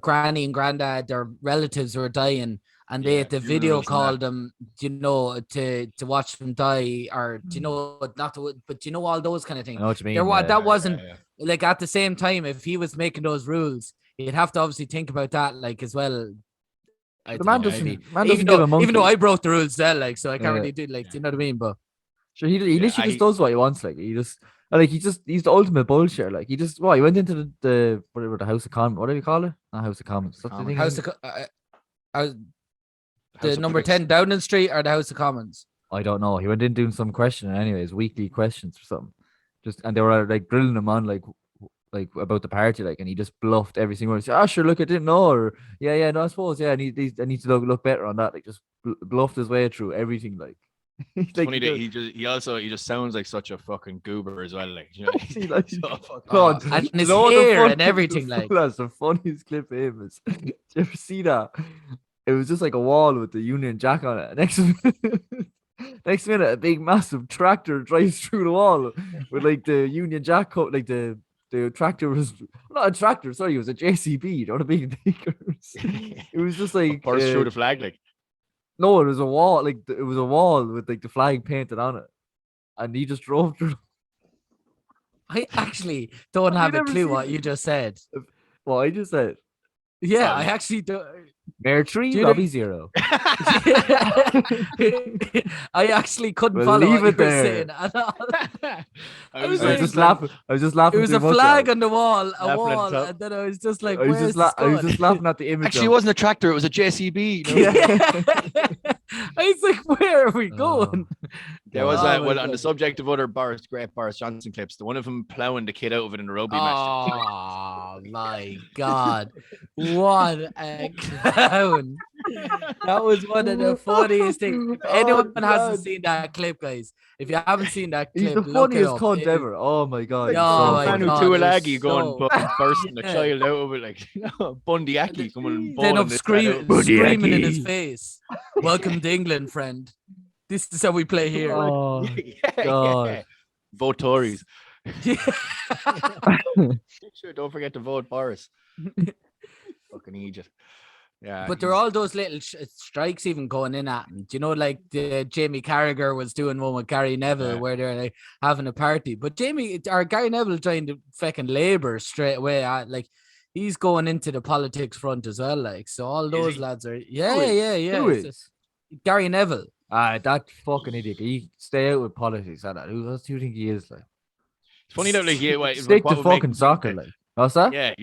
[SPEAKER 2] granny and granddad, their relatives were dying, and they had the video
[SPEAKER 3] funerals and
[SPEAKER 2] called them, you know, to watch them die, or you know, not to, but you know, all those kind of
[SPEAKER 1] I
[SPEAKER 2] things.
[SPEAKER 1] know what you mean.
[SPEAKER 2] There was
[SPEAKER 1] yeah.
[SPEAKER 2] that wasn't
[SPEAKER 3] Yeah.
[SPEAKER 2] like at the same time. If he was making those rules, he'd have to obviously think about that, like, as well. I
[SPEAKER 1] The man
[SPEAKER 2] think,
[SPEAKER 1] doesn't.
[SPEAKER 2] really.
[SPEAKER 1] Man
[SPEAKER 2] even
[SPEAKER 1] doesn't give a
[SPEAKER 2] though
[SPEAKER 1] monkey.
[SPEAKER 2] I broke the rules there, like, so I can't
[SPEAKER 1] Yeah.
[SPEAKER 2] really do, like, do you know what I mean? But
[SPEAKER 1] So he
[SPEAKER 3] Yeah,
[SPEAKER 1] literally just does what he wants. Like he's the ultimate bullshit. Like he went into the whatever, the House of Commons. What do you call it? Not House of Commons. What's the thing?
[SPEAKER 2] House of
[SPEAKER 3] House
[SPEAKER 2] the
[SPEAKER 3] of
[SPEAKER 2] number
[SPEAKER 3] Pricks.
[SPEAKER 2] 10 Downing Street or the House of Commons?
[SPEAKER 1] I don't know. He went in doing some questioning, anyways, weekly questions or something. And they were like grilling him on like about the party, like, and he just bluffed every single one. He said, "Ah, sure, look, I didn't know," or yeah, no, I suppose, yeah, I need to look better on that. Like, just bluffed his way through everything. Like,
[SPEAKER 3] It's
[SPEAKER 1] like,
[SPEAKER 3] funny that he just sounds like such a fucking goober as well. Like, you know,
[SPEAKER 1] He like-
[SPEAKER 3] so fucking-
[SPEAKER 1] God,
[SPEAKER 2] And his
[SPEAKER 1] you know what the
[SPEAKER 2] hair and
[SPEAKER 1] funniest-
[SPEAKER 2] everything, like.
[SPEAKER 1] That's the funniest clip of him is. Did you ever see that? It was just like a wall with the Union Jack on it. Next minute, a big massive tractor drives through the wall with like the Union Jack coat. Like the tractor was not a tractor. Sorry, it was a JCB. You know the big diggers. It was just like
[SPEAKER 3] burst through the flag, like.
[SPEAKER 1] no, it was a wall. Like it was a wall with like the flag painted on it, and he just drove through.
[SPEAKER 2] I actually don't
[SPEAKER 1] Have you
[SPEAKER 2] have a
[SPEAKER 1] never
[SPEAKER 2] clue
[SPEAKER 1] seen
[SPEAKER 2] what
[SPEAKER 1] it?
[SPEAKER 2] you just said.
[SPEAKER 1] Well, I just said
[SPEAKER 2] Yeah,
[SPEAKER 3] Oh,
[SPEAKER 2] I
[SPEAKER 3] yeah.
[SPEAKER 2] actually do.
[SPEAKER 1] Mayor 3,
[SPEAKER 2] Do you know-
[SPEAKER 1] Robbie 0.
[SPEAKER 2] I actually couldn't
[SPEAKER 1] We'll
[SPEAKER 2] follow
[SPEAKER 1] leave
[SPEAKER 2] what
[SPEAKER 1] it
[SPEAKER 2] you were
[SPEAKER 1] there.
[SPEAKER 2] saying at all.
[SPEAKER 3] I
[SPEAKER 2] was
[SPEAKER 1] I was
[SPEAKER 2] like-
[SPEAKER 1] just laughing. I was just laughing.
[SPEAKER 2] It was
[SPEAKER 1] too
[SPEAKER 2] a
[SPEAKER 1] much
[SPEAKER 2] flag
[SPEAKER 1] at it.
[SPEAKER 2] on the wall,
[SPEAKER 3] Laughing at the
[SPEAKER 2] wall,
[SPEAKER 3] top.
[SPEAKER 2] and then I was just like,
[SPEAKER 1] I was
[SPEAKER 2] "Where's
[SPEAKER 1] just
[SPEAKER 2] this
[SPEAKER 1] I was
[SPEAKER 2] going?"
[SPEAKER 1] just laughing at the image.
[SPEAKER 3] Actually, it
[SPEAKER 1] of,
[SPEAKER 3] wasn't a tractor; it was a JCB. You know?
[SPEAKER 2] Yeah. I was like, "Where are we going?"
[SPEAKER 3] There was
[SPEAKER 2] Oh my
[SPEAKER 3] well, on the
[SPEAKER 2] God.
[SPEAKER 3] subject of other great Boris Johnson clips, the one of him plowing the kid out of it in a rugby match.
[SPEAKER 2] Oh my God, what a clown! That was one of the funniest things. If
[SPEAKER 1] Oh,
[SPEAKER 2] anyone hasn't
[SPEAKER 1] God.
[SPEAKER 2] seen that clip, guys, if you haven't seen that
[SPEAKER 1] He's
[SPEAKER 2] clip,
[SPEAKER 1] the
[SPEAKER 2] look it
[SPEAKER 1] funniest
[SPEAKER 2] up.
[SPEAKER 1] cunt
[SPEAKER 2] It is-
[SPEAKER 1] ever. Oh my god.
[SPEAKER 3] Like
[SPEAKER 1] he's
[SPEAKER 2] Oh
[SPEAKER 1] so
[SPEAKER 2] my
[SPEAKER 3] Manu
[SPEAKER 1] funny.
[SPEAKER 2] God, it was
[SPEAKER 3] Tuilagi going
[SPEAKER 2] so-
[SPEAKER 3] bursting a
[SPEAKER 2] Yeah.
[SPEAKER 3] child out of it, like Bundy Aki coming and
[SPEAKER 2] Then
[SPEAKER 3] bowling
[SPEAKER 2] up
[SPEAKER 3] this lad out.
[SPEAKER 2] screaming in his
[SPEAKER 1] Budiaki.
[SPEAKER 2] face. Welcome to England, friend. This is how we play here.
[SPEAKER 1] Oh,
[SPEAKER 3] yeah,
[SPEAKER 1] God.
[SPEAKER 3] yeah. Vote Tories.
[SPEAKER 2] Yeah.
[SPEAKER 3] Sure, don't forget to vote Boris. Fucking Egypt. Yeah,
[SPEAKER 2] But there are all those little strikes even going in at him. Do you know, like the Jamie Carragher was doing one with Gary Neville
[SPEAKER 3] Yeah.
[SPEAKER 2] where they're like having a party. But Gary Neville trying to fucking Labour straight away. Like he's going into the politics front as well. Like, so all those
[SPEAKER 3] he?
[SPEAKER 2] lads are
[SPEAKER 1] Who
[SPEAKER 2] yeah.
[SPEAKER 1] Who
[SPEAKER 2] It's
[SPEAKER 1] is?
[SPEAKER 2] Gary Neville.
[SPEAKER 1] That fucking idiot. He stay out with politics and that. Who else do you think he is? Like,
[SPEAKER 3] it's funny that like
[SPEAKER 1] stick
[SPEAKER 3] what
[SPEAKER 1] to
[SPEAKER 3] would make
[SPEAKER 1] fucking
[SPEAKER 3] him
[SPEAKER 1] soccer.
[SPEAKER 3] think that-
[SPEAKER 1] Like, what's that?
[SPEAKER 3] Yeah,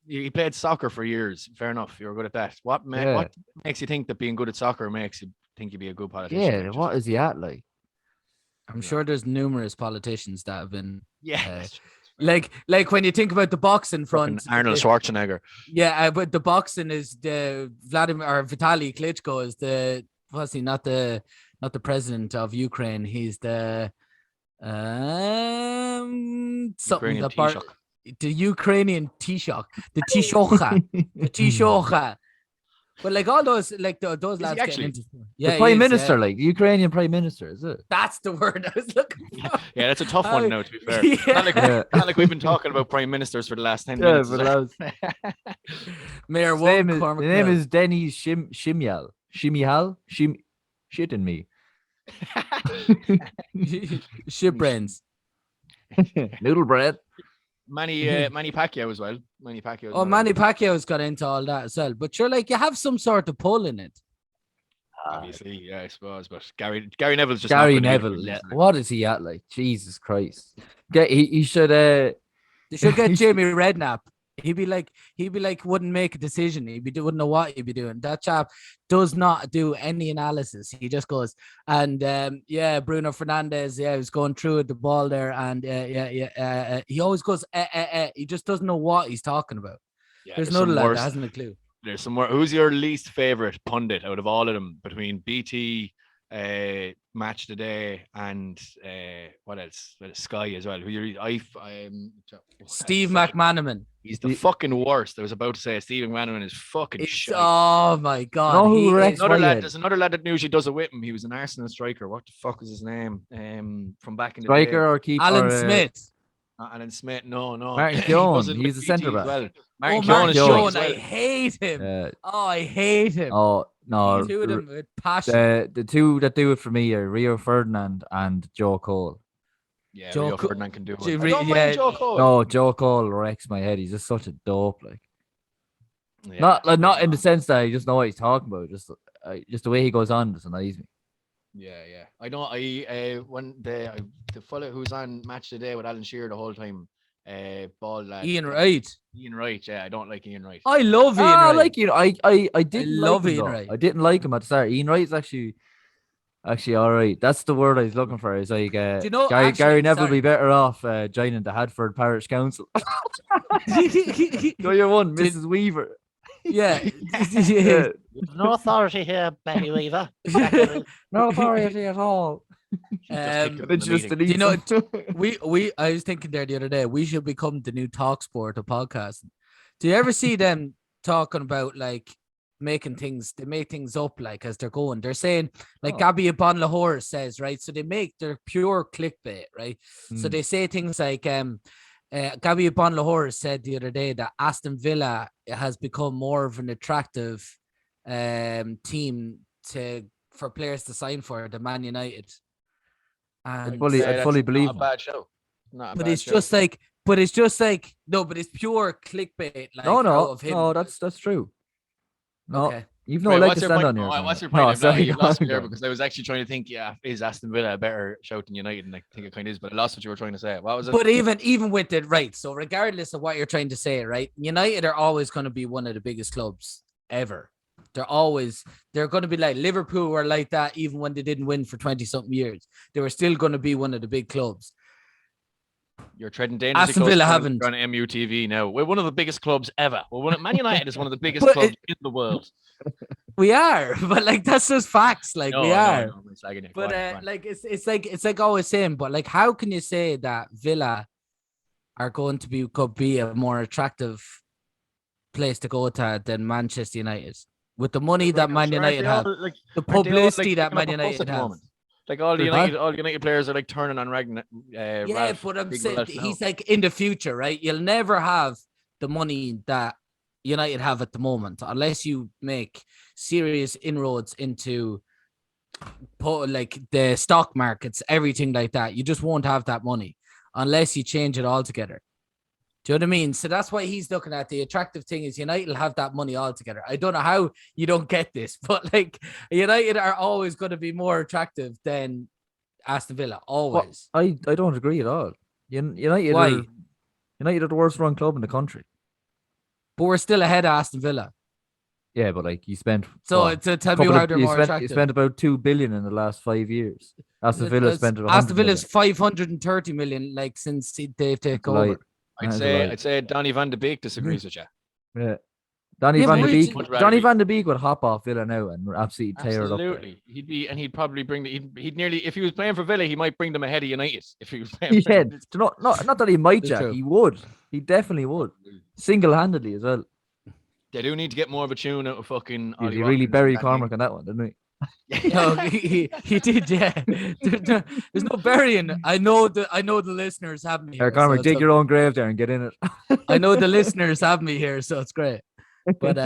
[SPEAKER 3] you played soccer for years. Fair enough. You were good at that. What
[SPEAKER 1] Yeah.
[SPEAKER 3] makes you think that being good at soccer makes you think you'd be a good politician?
[SPEAKER 1] Yeah.
[SPEAKER 3] Like,
[SPEAKER 1] What is he at? Like,
[SPEAKER 2] I'm sure there's numerous politicians that have been
[SPEAKER 3] Yeah.
[SPEAKER 2] like when you think about the boxing
[SPEAKER 3] Fucking
[SPEAKER 2] front.
[SPEAKER 3] Arnold Schwarzenegger.
[SPEAKER 2] Yeah, but the boxing is the Vitaly Klitschko is was he not the president of Ukraine? He's the something
[SPEAKER 3] Ukrainian
[SPEAKER 2] that
[SPEAKER 3] Taoiseach.
[SPEAKER 2] the Ukrainian Taoiseach, the Taoiseach, the Taoiseach. But like all those those lads
[SPEAKER 3] he
[SPEAKER 2] getting
[SPEAKER 3] actually?
[SPEAKER 2] into
[SPEAKER 1] the
[SPEAKER 2] he
[SPEAKER 1] prime
[SPEAKER 2] is,
[SPEAKER 1] minister,
[SPEAKER 2] yeah.
[SPEAKER 1] like the Ukrainian prime minister, is it?
[SPEAKER 2] That's the word I was looking for.
[SPEAKER 3] Yeah, that's a tough one now, to be fair.
[SPEAKER 2] Yeah.
[SPEAKER 3] Not like we've been talking about prime ministers for the last 10
[SPEAKER 1] Yeah,
[SPEAKER 3] minutes.
[SPEAKER 1] but that was,
[SPEAKER 2] Mayor
[SPEAKER 1] his name
[SPEAKER 2] One
[SPEAKER 1] is,
[SPEAKER 2] Cormac
[SPEAKER 1] the name
[SPEAKER 2] Mill.
[SPEAKER 1] is Denny Shimyal. Shitting me.
[SPEAKER 2] Shit brains.
[SPEAKER 1] Noodle bread.
[SPEAKER 3] Manny Pacquiao as well. Manny Pacquiao.
[SPEAKER 2] Oh, Manny Pacquiao's got into all that as well. But you're like, you have some sort of pull in it.
[SPEAKER 3] Obviously, yeah, I suppose. But Gary Neville's just
[SPEAKER 1] Gary
[SPEAKER 3] not gonna be the
[SPEAKER 1] Neville.
[SPEAKER 3] one,
[SPEAKER 1] Yeah.
[SPEAKER 3] is he?
[SPEAKER 1] What is he at? Like, Jesus Christ. He should.
[SPEAKER 2] They should get
[SPEAKER 1] He
[SPEAKER 2] Jamie Redknapp. He'd be like, wouldn't make a decision. Wouldn't know what he'd be doing. That chap does not do any analysis. He just goes and Bruno Fernandes, he was going through the ball there, and he always goes, He just doesn't know what he's talking about.
[SPEAKER 3] Yeah,
[SPEAKER 2] There's
[SPEAKER 3] there's
[SPEAKER 2] another
[SPEAKER 3] some
[SPEAKER 2] lad
[SPEAKER 3] worse.
[SPEAKER 2] that hasn't a clue.
[SPEAKER 3] There's some more. Who's your least favorite pundit out of all of them between BT, Match Today, and what else? Sky as well. Who you?
[SPEAKER 2] Steve McManaman.
[SPEAKER 3] He's the fucking worst. I was about to say Steve McManaman is fucking shit.
[SPEAKER 2] Oh my god.
[SPEAKER 1] know who
[SPEAKER 2] he
[SPEAKER 1] Rex
[SPEAKER 2] is-
[SPEAKER 3] Another lad.
[SPEAKER 1] Whitehead.
[SPEAKER 3] There's another lad that usually does it with him. He was an Arsenal striker. What the fuck is his name? From back in the
[SPEAKER 1] Striker
[SPEAKER 3] day.
[SPEAKER 1] or keeper?
[SPEAKER 2] Alan Smith.
[SPEAKER 3] Not Alan Smith. No.
[SPEAKER 1] Martin
[SPEAKER 3] He
[SPEAKER 1] Keown,
[SPEAKER 3] does it
[SPEAKER 1] he's
[SPEAKER 3] with
[SPEAKER 1] a
[SPEAKER 3] BT
[SPEAKER 1] centre
[SPEAKER 3] as
[SPEAKER 1] back.
[SPEAKER 3] well.
[SPEAKER 2] Oh,
[SPEAKER 3] Martin Keown
[SPEAKER 2] Martin
[SPEAKER 3] is
[SPEAKER 1] Keown.
[SPEAKER 3] shite
[SPEAKER 2] Keown.
[SPEAKER 3] as well.
[SPEAKER 2] I hate him.
[SPEAKER 1] Uh,
[SPEAKER 2] Oh, I hate him.
[SPEAKER 1] oh no.
[SPEAKER 2] Two of them with passion.
[SPEAKER 1] The two that do it for me are Rio Ferdinand and Joe Cole.
[SPEAKER 3] Yeah,
[SPEAKER 2] Joe
[SPEAKER 3] Rio
[SPEAKER 2] Co-
[SPEAKER 3] Ferdinand can do it.
[SPEAKER 2] Jay
[SPEAKER 3] I
[SPEAKER 2] Re-
[SPEAKER 3] don't
[SPEAKER 2] yeah.
[SPEAKER 3] mind Joe Cole.
[SPEAKER 1] No, Joe Cole wrecks my head. He's just such a dope. Like
[SPEAKER 3] Yeah.
[SPEAKER 1] not in the sense that I just know what he's talking about. Just the way he goes on just annoys me.
[SPEAKER 3] Yeah. I know. When the fellow who's on Match Today with Alan Shearer the whole time, ball lad.
[SPEAKER 2] Ian Wright.
[SPEAKER 3] Ian Wright. Yeah, I don't like Ian Wright.
[SPEAKER 2] I love Ian
[SPEAKER 1] I
[SPEAKER 2] Wright.
[SPEAKER 1] like you know, I didn't
[SPEAKER 2] love
[SPEAKER 1] like him,
[SPEAKER 2] Ian
[SPEAKER 1] though.
[SPEAKER 2] Wright.
[SPEAKER 1] I didn't like him at the start. Ian Wright's actually all right. That's the word I was looking for. Is like
[SPEAKER 2] Do you know,
[SPEAKER 1] Gary
[SPEAKER 2] actually,
[SPEAKER 1] Neville
[SPEAKER 2] sorry.
[SPEAKER 1] be better off joining the Hadford Parish Council. Go your one,
[SPEAKER 2] Did-
[SPEAKER 1] Mrs. Weaver.
[SPEAKER 2] yeah.
[SPEAKER 1] Yeah.
[SPEAKER 4] No authority here, Betty Weaver.
[SPEAKER 1] No authority at all.
[SPEAKER 3] Just
[SPEAKER 2] Um,
[SPEAKER 3] picked up in
[SPEAKER 1] Then
[SPEAKER 3] the
[SPEAKER 1] she just
[SPEAKER 3] meeting.
[SPEAKER 1] deletes
[SPEAKER 2] you know,
[SPEAKER 1] them.
[SPEAKER 2] I was thinking there the other day, we should become the new talk sport of podcasting. Do you ever see them talking about like they make things up like as they're going? They're saying like
[SPEAKER 1] Oh.
[SPEAKER 2] Gabby Bon Lahore says, right? So they're pure clickbait, right? So
[SPEAKER 1] Hmm.
[SPEAKER 2] they say things like Gabby Bon Lahore said the other day that Aston Villa has become more of an attractive team for players to sign for than Man United. And
[SPEAKER 1] I'd fully
[SPEAKER 3] That's
[SPEAKER 1] believe
[SPEAKER 3] not a
[SPEAKER 1] him.
[SPEAKER 3] bad show. Not a
[SPEAKER 2] but
[SPEAKER 3] bad
[SPEAKER 2] it's
[SPEAKER 3] show.
[SPEAKER 2] just like, no, but it's pure clickbait. Like, out of him.
[SPEAKER 1] No, that's true. No,
[SPEAKER 2] Okay.
[SPEAKER 1] you've no
[SPEAKER 3] Wait,
[SPEAKER 1] leg
[SPEAKER 3] what's
[SPEAKER 1] to
[SPEAKER 3] your
[SPEAKER 1] stand
[SPEAKER 3] point?
[SPEAKER 1] on here.
[SPEAKER 3] Oh,
[SPEAKER 1] Conor.
[SPEAKER 3] what's your
[SPEAKER 1] No,
[SPEAKER 3] point?
[SPEAKER 1] sorry,
[SPEAKER 3] You lost me
[SPEAKER 1] go
[SPEAKER 3] there
[SPEAKER 1] on.
[SPEAKER 3] because I was actually trying to think, is Aston Villa a better shout than United? And I think it kind of is, but I lost what you were trying to say. What was it?
[SPEAKER 2] But even with it, right? So regardless of what you're trying to say, right? United are always going to be one of the biggest clubs ever. They're going to be like Liverpool were like that even when they didn't win for 20 something years. They were still going to be one of the big clubs.
[SPEAKER 3] You're treading dangerously
[SPEAKER 2] Aston
[SPEAKER 3] close
[SPEAKER 2] Villa
[SPEAKER 3] to
[SPEAKER 2] haven't.
[SPEAKER 3] on MUTV now. We're one of the biggest clubs ever. Man United is one of the biggest
[SPEAKER 2] But
[SPEAKER 3] clubs in the world.
[SPEAKER 2] We are, but like that's just facts. Like we are.
[SPEAKER 3] No, I'm slagging you.
[SPEAKER 2] But
[SPEAKER 3] Go on.
[SPEAKER 2] like it's like always saying, but like how can you say that Villa are going to could be a more attractive place to go to than Manchester United with the money that Man United have, the
[SPEAKER 3] Aren't they all,
[SPEAKER 2] publicity that
[SPEAKER 3] picking
[SPEAKER 2] Man
[SPEAKER 3] up a fuss
[SPEAKER 2] United
[SPEAKER 3] at the
[SPEAKER 2] have.
[SPEAKER 3] moment? Like all the United players are like turning on Ragnar.
[SPEAKER 2] Yeah,
[SPEAKER 3] Ralph,
[SPEAKER 2] but I'm
[SPEAKER 3] Big
[SPEAKER 2] saying
[SPEAKER 3] Ralph
[SPEAKER 2] he's
[SPEAKER 3] now.
[SPEAKER 2] like in the future, right? You'll never have the money that United have at the moment unless you make serious inroads into like the stock markets, everything like that. You just won't have that money unless you change it altogether. Do you know what I mean? So that's why he's looking at the attractive thing is United will have that money altogether. I don't know how you don't get this, but like United are always going to be more attractive than Aston Villa. Always.
[SPEAKER 1] I don't agree at all. United
[SPEAKER 2] Why?
[SPEAKER 1] United are the worst run club in the country.
[SPEAKER 2] But we're still ahead of Aston Villa.
[SPEAKER 1] Yeah, but like you spent
[SPEAKER 2] So to tell me how they're more
[SPEAKER 1] you
[SPEAKER 2] attractive.
[SPEAKER 1] spent about 2 billion in the last 5 years. Aston Villa
[SPEAKER 2] That's-
[SPEAKER 1] spent 100
[SPEAKER 2] Aston Villa's
[SPEAKER 1] million.
[SPEAKER 2] 530 million like since they've taken
[SPEAKER 1] Lie.
[SPEAKER 2] over.
[SPEAKER 1] That is a lie.
[SPEAKER 3] I'd say Donny van de Beek disagrees with you.
[SPEAKER 1] Yeah. Donny
[SPEAKER 2] Yeah,
[SPEAKER 1] van
[SPEAKER 2] but
[SPEAKER 1] de
[SPEAKER 2] we-
[SPEAKER 1] Beek.
[SPEAKER 3] Would rather
[SPEAKER 1] Johnny
[SPEAKER 3] be-
[SPEAKER 1] van de Beek would hop off Villa now and absolutely tear it up. there.
[SPEAKER 3] Absolutely, he'd probably bring he'd nearly if he was playing for Villa, he might bring them ahead of United. If he was playing, for
[SPEAKER 1] Yeah, not that he might,
[SPEAKER 2] It's
[SPEAKER 1] Jack.
[SPEAKER 2] true.
[SPEAKER 1] He would. He definitely would. Single-handedly as well.
[SPEAKER 3] They do need to get more of a tune out of fucking.
[SPEAKER 1] He
[SPEAKER 3] Ollie
[SPEAKER 1] really
[SPEAKER 3] Watkins
[SPEAKER 1] buried
[SPEAKER 3] and Danny.
[SPEAKER 1] Cormac on that one, didn't he?
[SPEAKER 2] No, he did, yeah. There's no burying. I know the listeners have me.
[SPEAKER 1] Here,
[SPEAKER 2] Here,
[SPEAKER 1] Cormac,
[SPEAKER 2] so
[SPEAKER 1] dig
[SPEAKER 2] it's
[SPEAKER 1] your own grave there and get in it.
[SPEAKER 2] I know the listeners have me here, so it's great. But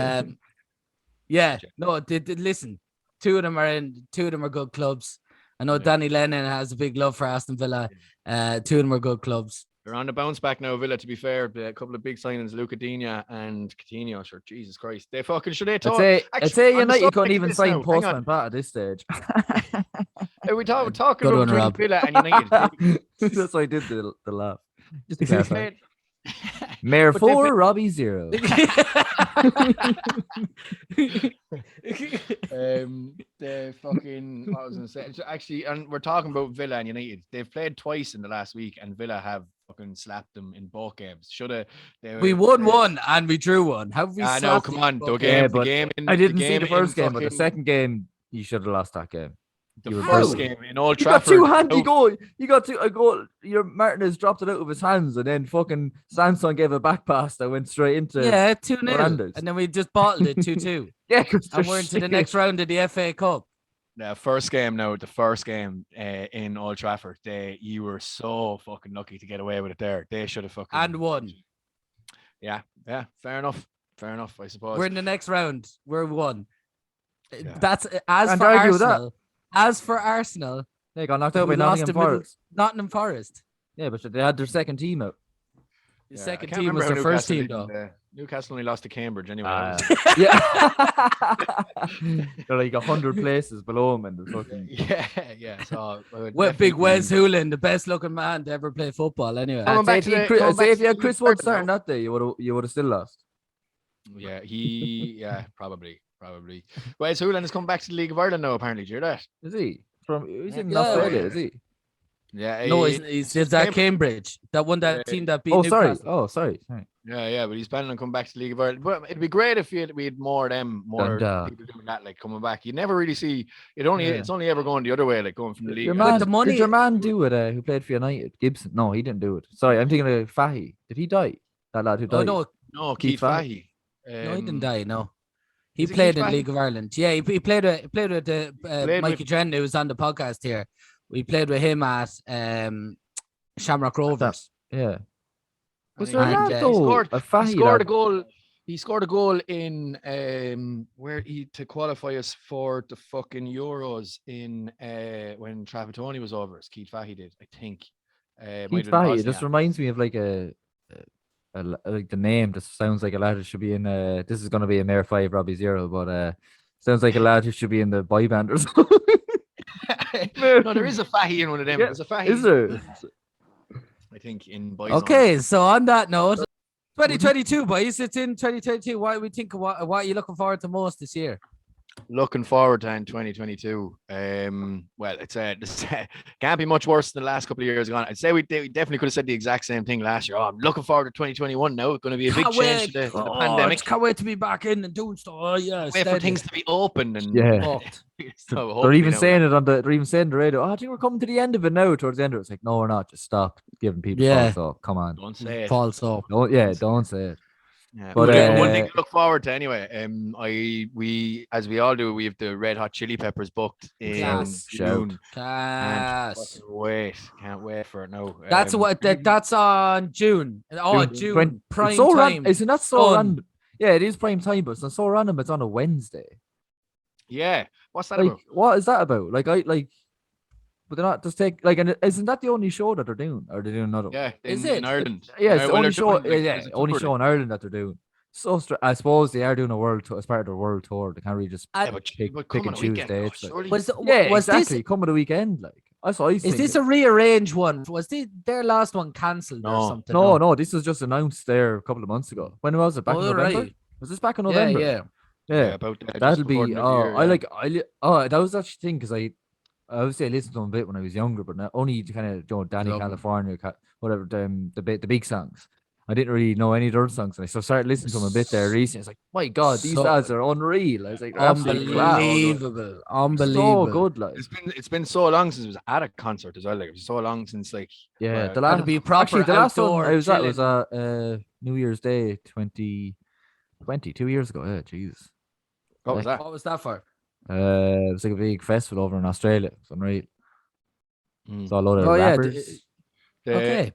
[SPEAKER 2] yeah, no, listen. Two of them are good clubs. I know
[SPEAKER 3] Yeah.
[SPEAKER 2] Danny Lennon has a big love for Aston Villa. Two of them are good clubs.
[SPEAKER 3] They're on the bounce back now, Villa. To be fair, a couple of big signings, Luca Digne and Coutinho. Sure, Jesus Christ, they fucking should they
[SPEAKER 1] I'd
[SPEAKER 3] talk.
[SPEAKER 1] say
[SPEAKER 3] Actually, on the
[SPEAKER 1] United couldn't
[SPEAKER 3] subject of
[SPEAKER 1] even
[SPEAKER 3] this
[SPEAKER 1] sign
[SPEAKER 3] now, hang
[SPEAKER 1] Postman
[SPEAKER 3] on.
[SPEAKER 1] Pat at this stage.
[SPEAKER 3] We're talking
[SPEAKER 2] Good
[SPEAKER 3] about
[SPEAKER 2] one,
[SPEAKER 3] between
[SPEAKER 2] Rob.
[SPEAKER 3] Villa and United.
[SPEAKER 1] That's why I did the laugh. Just to
[SPEAKER 3] They
[SPEAKER 1] clarify.
[SPEAKER 3] played-
[SPEAKER 1] Mayor
[SPEAKER 3] But they
[SPEAKER 1] 4,
[SPEAKER 3] played-
[SPEAKER 1] Robbie 0.
[SPEAKER 3] The fucking what was I gonna say? So actually, and we're talking about Villa and United. They've played twice in the last week, and Villa have fucking slapped them in both games. Should have.
[SPEAKER 2] We won one and we drew one. How have we?
[SPEAKER 3] I know.
[SPEAKER 2] slapped
[SPEAKER 3] Come
[SPEAKER 2] you
[SPEAKER 3] on,
[SPEAKER 2] both
[SPEAKER 3] the
[SPEAKER 2] games?
[SPEAKER 3] game.
[SPEAKER 1] Yeah,
[SPEAKER 3] The
[SPEAKER 1] but
[SPEAKER 3] game. In,
[SPEAKER 1] I didn't see
[SPEAKER 3] game
[SPEAKER 1] the
[SPEAKER 3] in
[SPEAKER 1] first game, but the
[SPEAKER 3] fucking-
[SPEAKER 1] second game, you should have lost that game.
[SPEAKER 3] The
[SPEAKER 1] you were
[SPEAKER 3] first
[SPEAKER 1] brilliant.
[SPEAKER 3] game in Old
[SPEAKER 1] You got
[SPEAKER 3] Trafford.
[SPEAKER 1] two handy
[SPEAKER 3] no,
[SPEAKER 1] goal. You got a goal. Your Martinez dropped it out of his hands, and then fucking Samson gave a back pass that went straight into.
[SPEAKER 2] Yeah, 2-0.
[SPEAKER 1] Miranda's.
[SPEAKER 2] And then we just bottled it 2-2.
[SPEAKER 1] Yeah, 'cause
[SPEAKER 2] And
[SPEAKER 1] they're
[SPEAKER 2] we're into the
[SPEAKER 1] shit.
[SPEAKER 2] next round of the FA Cup.
[SPEAKER 3] The first game now, the first game in Old Trafford, you were so fucking lucky to get away with it there. They should have fucking
[SPEAKER 2] And won.
[SPEAKER 3] Yeah, fair enough. Fair enough, I suppose.
[SPEAKER 2] We're in the next round. We're one.
[SPEAKER 3] Yeah.
[SPEAKER 2] That's as
[SPEAKER 1] Can't
[SPEAKER 2] for
[SPEAKER 1] argue with that.
[SPEAKER 2] Arsenal. As for Arsenal,
[SPEAKER 1] They got knocked out by
[SPEAKER 2] we lost
[SPEAKER 1] Nottingham
[SPEAKER 2] the middle-
[SPEAKER 1] Forest.
[SPEAKER 2] Nottingham Forest.
[SPEAKER 1] Yeah, but they had their second team out.
[SPEAKER 2] The
[SPEAKER 3] Yeah, I
[SPEAKER 2] second
[SPEAKER 3] can't
[SPEAKER 2] team was
[SPEAKER 3] remember
[SPEAKER 2] their
[SPEAKER 3] how
[SPEAKER 2] first team,
[SPEAKER 3] Newcastle
[SPEAKER 2] though.
[SPEAKER 3] didn't, Newcastle only lost to Cambridge anyway.
[SPEAKER 1] Yeah. They're like 100 places below him, and the fucking.
[SPEAKER 3] yeah. So
[SPEAKER 2] Big Wes Hoolan, the best looking man to ever play football. Anyway,
[SPEAKER 3] Coming back to the-
[SPEAKER 1] Say if you had
[SPEAKER 3] the
[SPEAKER 1] Chris
[SPEAKER 3] League
[SPEAKER 1] Wood
[SPEAKER 3] Garden
[SPEAKER 1] starting
[SPEAKER 3] now.
[SPEAKER 1] that day, you would have still lost.
[SPEAKER 3] Yeah, probably. Wes Hoolan has come back to the League of Ireland now. Apparently, do you hear that?
[SPEAKER 1] Is he? He's in
[SPEAKER 2] Yeah,
[SPEAKER 1] Australia,
[SPEAKER 3] yeah.
[SPEAKER 1] is he?
[SPEAKER 3] Yeah.
[SPEAKER 2] no, he's at Cambridge. That one, that
[SPEAKER 3] Yeah.
[SPEAKER 2] team that beat
[SPEAKER 1] Oh, sorry.
[SPEAKER 2] Newcastle.
[SPEAKER 1] Oh, sorry.
[SPEAKER 3] Yeah, but he's planning on coming back to the League of Ireland. But it'd be great if we had more of them, more
[SPEAKER 1] And,
[SPEAKER 3] people doing that, like coming back. You never really see it. It's only ever going the other way, like going from the league.
[SPEAKER 1] Your
[SPEAKER 2] But
[SPEAKER 1] man,
[SPEAKER 2] the money-
[SPEAKER 1] did your man do it? Who played for United? Gibson? No, he didn't do it. Sorry, I'm thinking of Fahy. Did he die? That lad who
[SPEAKER 2] Oh
[SPEAKER 1] died.
[SPEAKER 3] No,
[SPEAKER 1] Keith
[SPEAKER 3] Keith Fahy.
[SPEAKER 2] no, he didn't die. No, he
[SPEAKER 3] is it
[SPEAKER 2] played
[SPEAKER 3] Keith
[SPEAKER 2] in
[SPEAKER 3] Fahy?
[SPEAKER 2] League of Ireland. Yeah, he played with
[SPEAKER 3] Played
[SPEAKER 2] Mikey
[SPEAKER 3] with-
[SPEAKER 2] Drennan, who was on the podcast here. We played with him at Shamrock Rovers.
[SPEAKER 1] Yeah. Was
[SPEAKER 3] I
[SPEAKER 1] there a
[SPEAKER 3] think
[SPEAKER 2] And,
[SPEAKER 1] lad
[SPEAKER 2] he
[SPEAKER 1] though?
[SPEAKER 3] scored-
[SPEAKER 1] A
[SPEAKER 3] He
[SPEAKER 1] Fahy
[SPEAKER 3] scored a
[SPEAKER 1] lad?
[SPEAKER 3] goal. He scored a goal in to qualify us for the fucking Euros in when Trapattoni was over. As Keith Fahy did, I think. Might
[SPEAKER 1] Keith
[SPEAKER 3] have been
[SPEAKER 1] Fahy. It
[SPEAKER 3] Bosnia.
[SPEAKER 1] just reminds me of like like the name. Just sounds like a lad who should be in. This is going to be a Mayor 5, Robbie 0, but sounds like a lad who should be in the boy band or something.
[SPEAKER 3] No, there is a Fahy in one of them.
[SPEAKER 1] Yeah,
[SPEAKER 3] There's a Fahy.
[SPEAKER 1] Is there?
[SPEAKER 3] I think in boys.
[SPEAKER 2] Okay, so on that note, 2022, boys, it's in 2022. What do we think? What are you looking forward to most this year?
[SPEAKER 3] Looking forward to in 2022. Well, it's can't be much worse than the last couple of years gone. I'd say we definitely could have said the exact same thing last year. Oh, I'm looking forward to 2021 now. It's going to be a big
[SPEAKER 2] Can't
[SPEAKER 3] change
[SPEAKER 2] wait.
[SPEAKER 3] to the
[SPEAKER 2] Oh,
[SPEAKER 3] pandemic.
[SPEAKER 2] Can't wait to be back in and doing stuff. Oh yeah,
[SPEAKER 3] Wait for
[SPEAKER 2] steady.
[SPEAKER 3] things to be open and
[SPEAKER 1] Yeah.
[SPEAKER 2] Fucked.
[SPEAKER 3] So
[SPEAKER 1] They're
[SPEAKER 3] hopefully
[SPEAKER 1] even
[SPEAKER 3] now-
[SPEAKER 1] saying it they're even saying the radio. Oh, I think we're coming to the end of it now. Towards the end of it, it's like, no, we're not. Just stop giving people
[SPEAKER 2] Yeah.
[SPEAKER 1] false hope. Come on.
[SPEAKER 3] Don't say it.
[SPEAKER 2] False up.
[SPEAKER 1] Don't say it.
[SPEAKER 3] Yeah,
[SPEAKER 1] But,
[SPEAKER 3] but one thing
[SPEAKER 1] uh,
[SPEAKER 3] to look forward to anyway. We as we all do, we have the Red Hot Chili Peppers booked in
[SPEAKER 2] Class.
[SPEAKER 3] June.
[SPEAKER 2] Class.
[SPEAKER 3] Can't wait for it now.
[SPEAKER 2] That's what that's on June. Oh, June.
[SPEAKER 1] When-
[SPEAKER 2] Prime
[SPEAKER 1] it's so
[SPEAKER 2] time.
[SPEAKER 1] Isn't that so
[SPEAKER 2] Fun.
[SPEAKER 1] random? Yeah, it is prime time, but it's not so random. It's on a Wednesday.
[SPEAKER 3] Yeah, what's that
[SPEAKER 1] Like,
[SPEAKER 3] about?
[SPEAKER 1] what is that about? But they're not just take like, and isn't that the only show that they're doing? Or are they doing another?
[SPEAKER 3] Yeah,
[SPEAKER 2] Is
[SPEAKER 3] in
[SPEAKER 2] it?
[SPEAKER 3] Ireland?
[SPEAKER 1] Yeah, it's the
[SPEAKER 3] well,
[SPEAKER 1] only
[SPEAKER 3] they're
[SPEAKER 1] show.
[SPEAKER 3] doing, like,
[SPEAKER 1] Yeah,
[SPEAKER 3] there's a
[SPEAKER 1] only
[SPEAKER 3] tour
[SPEAKER 1] show in Ireland that they're doing. So I suppose they are doing a world tour as part of their world tour. They can't really just
[SPEAKER 2] And-
[SPEAKER 3] Yeah, but,
[SPEAKER 1] pick
[SPEAKER 3] but
[SPEAKER 1] pick
[SPEAKER 3] come
[SPEAKER 1] and
[SPEAKER 3] on a
[SPEAKER 1] choose
[SPEAKER 3] weekend, though,
[SPEAKER 1] dates. Like.
[SPEAKER 3] surely.
[SPEAKER 2] Was,
[SPEAKER 1] Yeah,
[SPEAKER 2] was
[SPEAKER 1] exactly. Come at the weekend, like that's what I was
[SPEAKER 2] this is this a
[SPEAKER 1] thinking.
[SPEAKER 2] rearranged one? Was their last one cancelled or
[SPEAKER 3] No.
[SPEAKER 2] something?
[SPEAKER 1] No, this was just announced there a couple of months ago. When was it? Back in
[SPEAKER 2] Oh,
[SPEAKER 1] November?
[SPEAKER 2] right.
[SPEAKER 1] Was this back in
[SPEAKER 2] Yeah,
[SPEAKER 1] November?
[SPEAKER 2] yeah.
[SPEAKER 1] Yeah.
[SPEAKER 3] about that.
[SPEAKER 1] That'll be. That was actually thing because I obviously I listened to them a bit when I was younger, but not only to kind of Danny
[SPEAKER 2] Love 'em.
[SPEAKER 1] California, whatever the big songs. I didn't really know any of their other songs, and I started listening to them a bit there recently. It's like, my God, these
[SPEAKER 2] So-
[SPEAKER 1] lads are unreal. I was like, absolutely class.
[SPEAKER 2] Unbelievable.
[SPEAKER 1] So
[SPEAKER 2] Unbelievable.
[SPEAKER 1] good, like.
[SPEAKER 3] It's been so long since it was at a concert as well. Like, it was so long since like
[SPEAKER 1] Yeah, the
[SPEAKER 2] Gotta
[SPEAKER 1] last
[SPEAKER 2] be proper
[SPEAKER 1] actually the last one
[SPEAKER 2] outdoor
[SPEAKER 1] I was at
[SPEAKER 2] chilling.
[SPEAKER 1] was New Year's Day 2020, 2 years ago. Yeah, Jesus.
[SPEAKER 3] what was that?
[SPEAKER 2] What was that for?
[SPEAKER 1] It was like a big festival over in Australia. It's unreal.
[SPEAKER 3] Mm.
[SPEAKER 1] It's all a load of
[SPEAKER 2] Oh, yeah,
[SPEAKER 1] rappers.
[SPEAKER 2] Okay.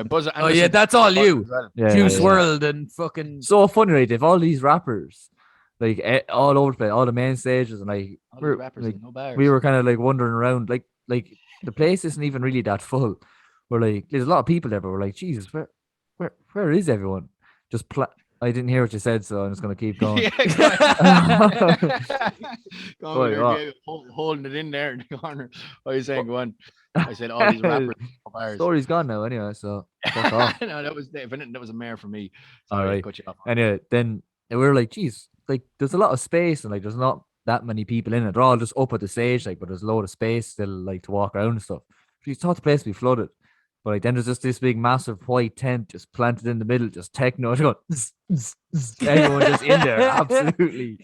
[SPEAKER 3] Buzz,
[SPEAKER 2] Oh yeah, that's all you.
[SPEAKER 1] Yeah,
[SPEAKER 2] Juice
[SPEAKER 1] yeah.
[SPEAKER 2] World and fucking.
[SPEAKER 1] So funny, right? They've all these rappers, like all over the place, all the main stages, and like we were kind of like wandering around, like the place isn't even really that full, we're like, there's a lot of people there, but we're like, Jesus, where is everyone? Just I didn't hear what you said, so I'm just gonna keep going.
[SPEAKER 3] Yeah, go on,
[SPEAKER 1] Wait,
[SPEAKER 3] there,
[SPEAKER 1] what?
[SPEAKER 3] yeah, holding it in there in the corner. What are you saying? Go on. I said all these rappers. Of ours.
[SPEAKER 1] Story's gone now, anyway. So fuck off.
[SPEAKER 3] No, that was a mare for me.
[SPEAKER 1] All
[SPEAKER 3] Sorry, I
[SPEAKER 1] right.
[SPEAKER 3] cut you off.
[SPEAKER 1] Anyway, then we were like, geez, like there's a lot of space and like there's not that many people in it. They're all just up at the stage, like, but there's a load of space still like to walk around and stuff. You thought the place would be flooded. But like then there's just this big massive white tent just planted in the middle, just techno going, everyone just in there, absolutely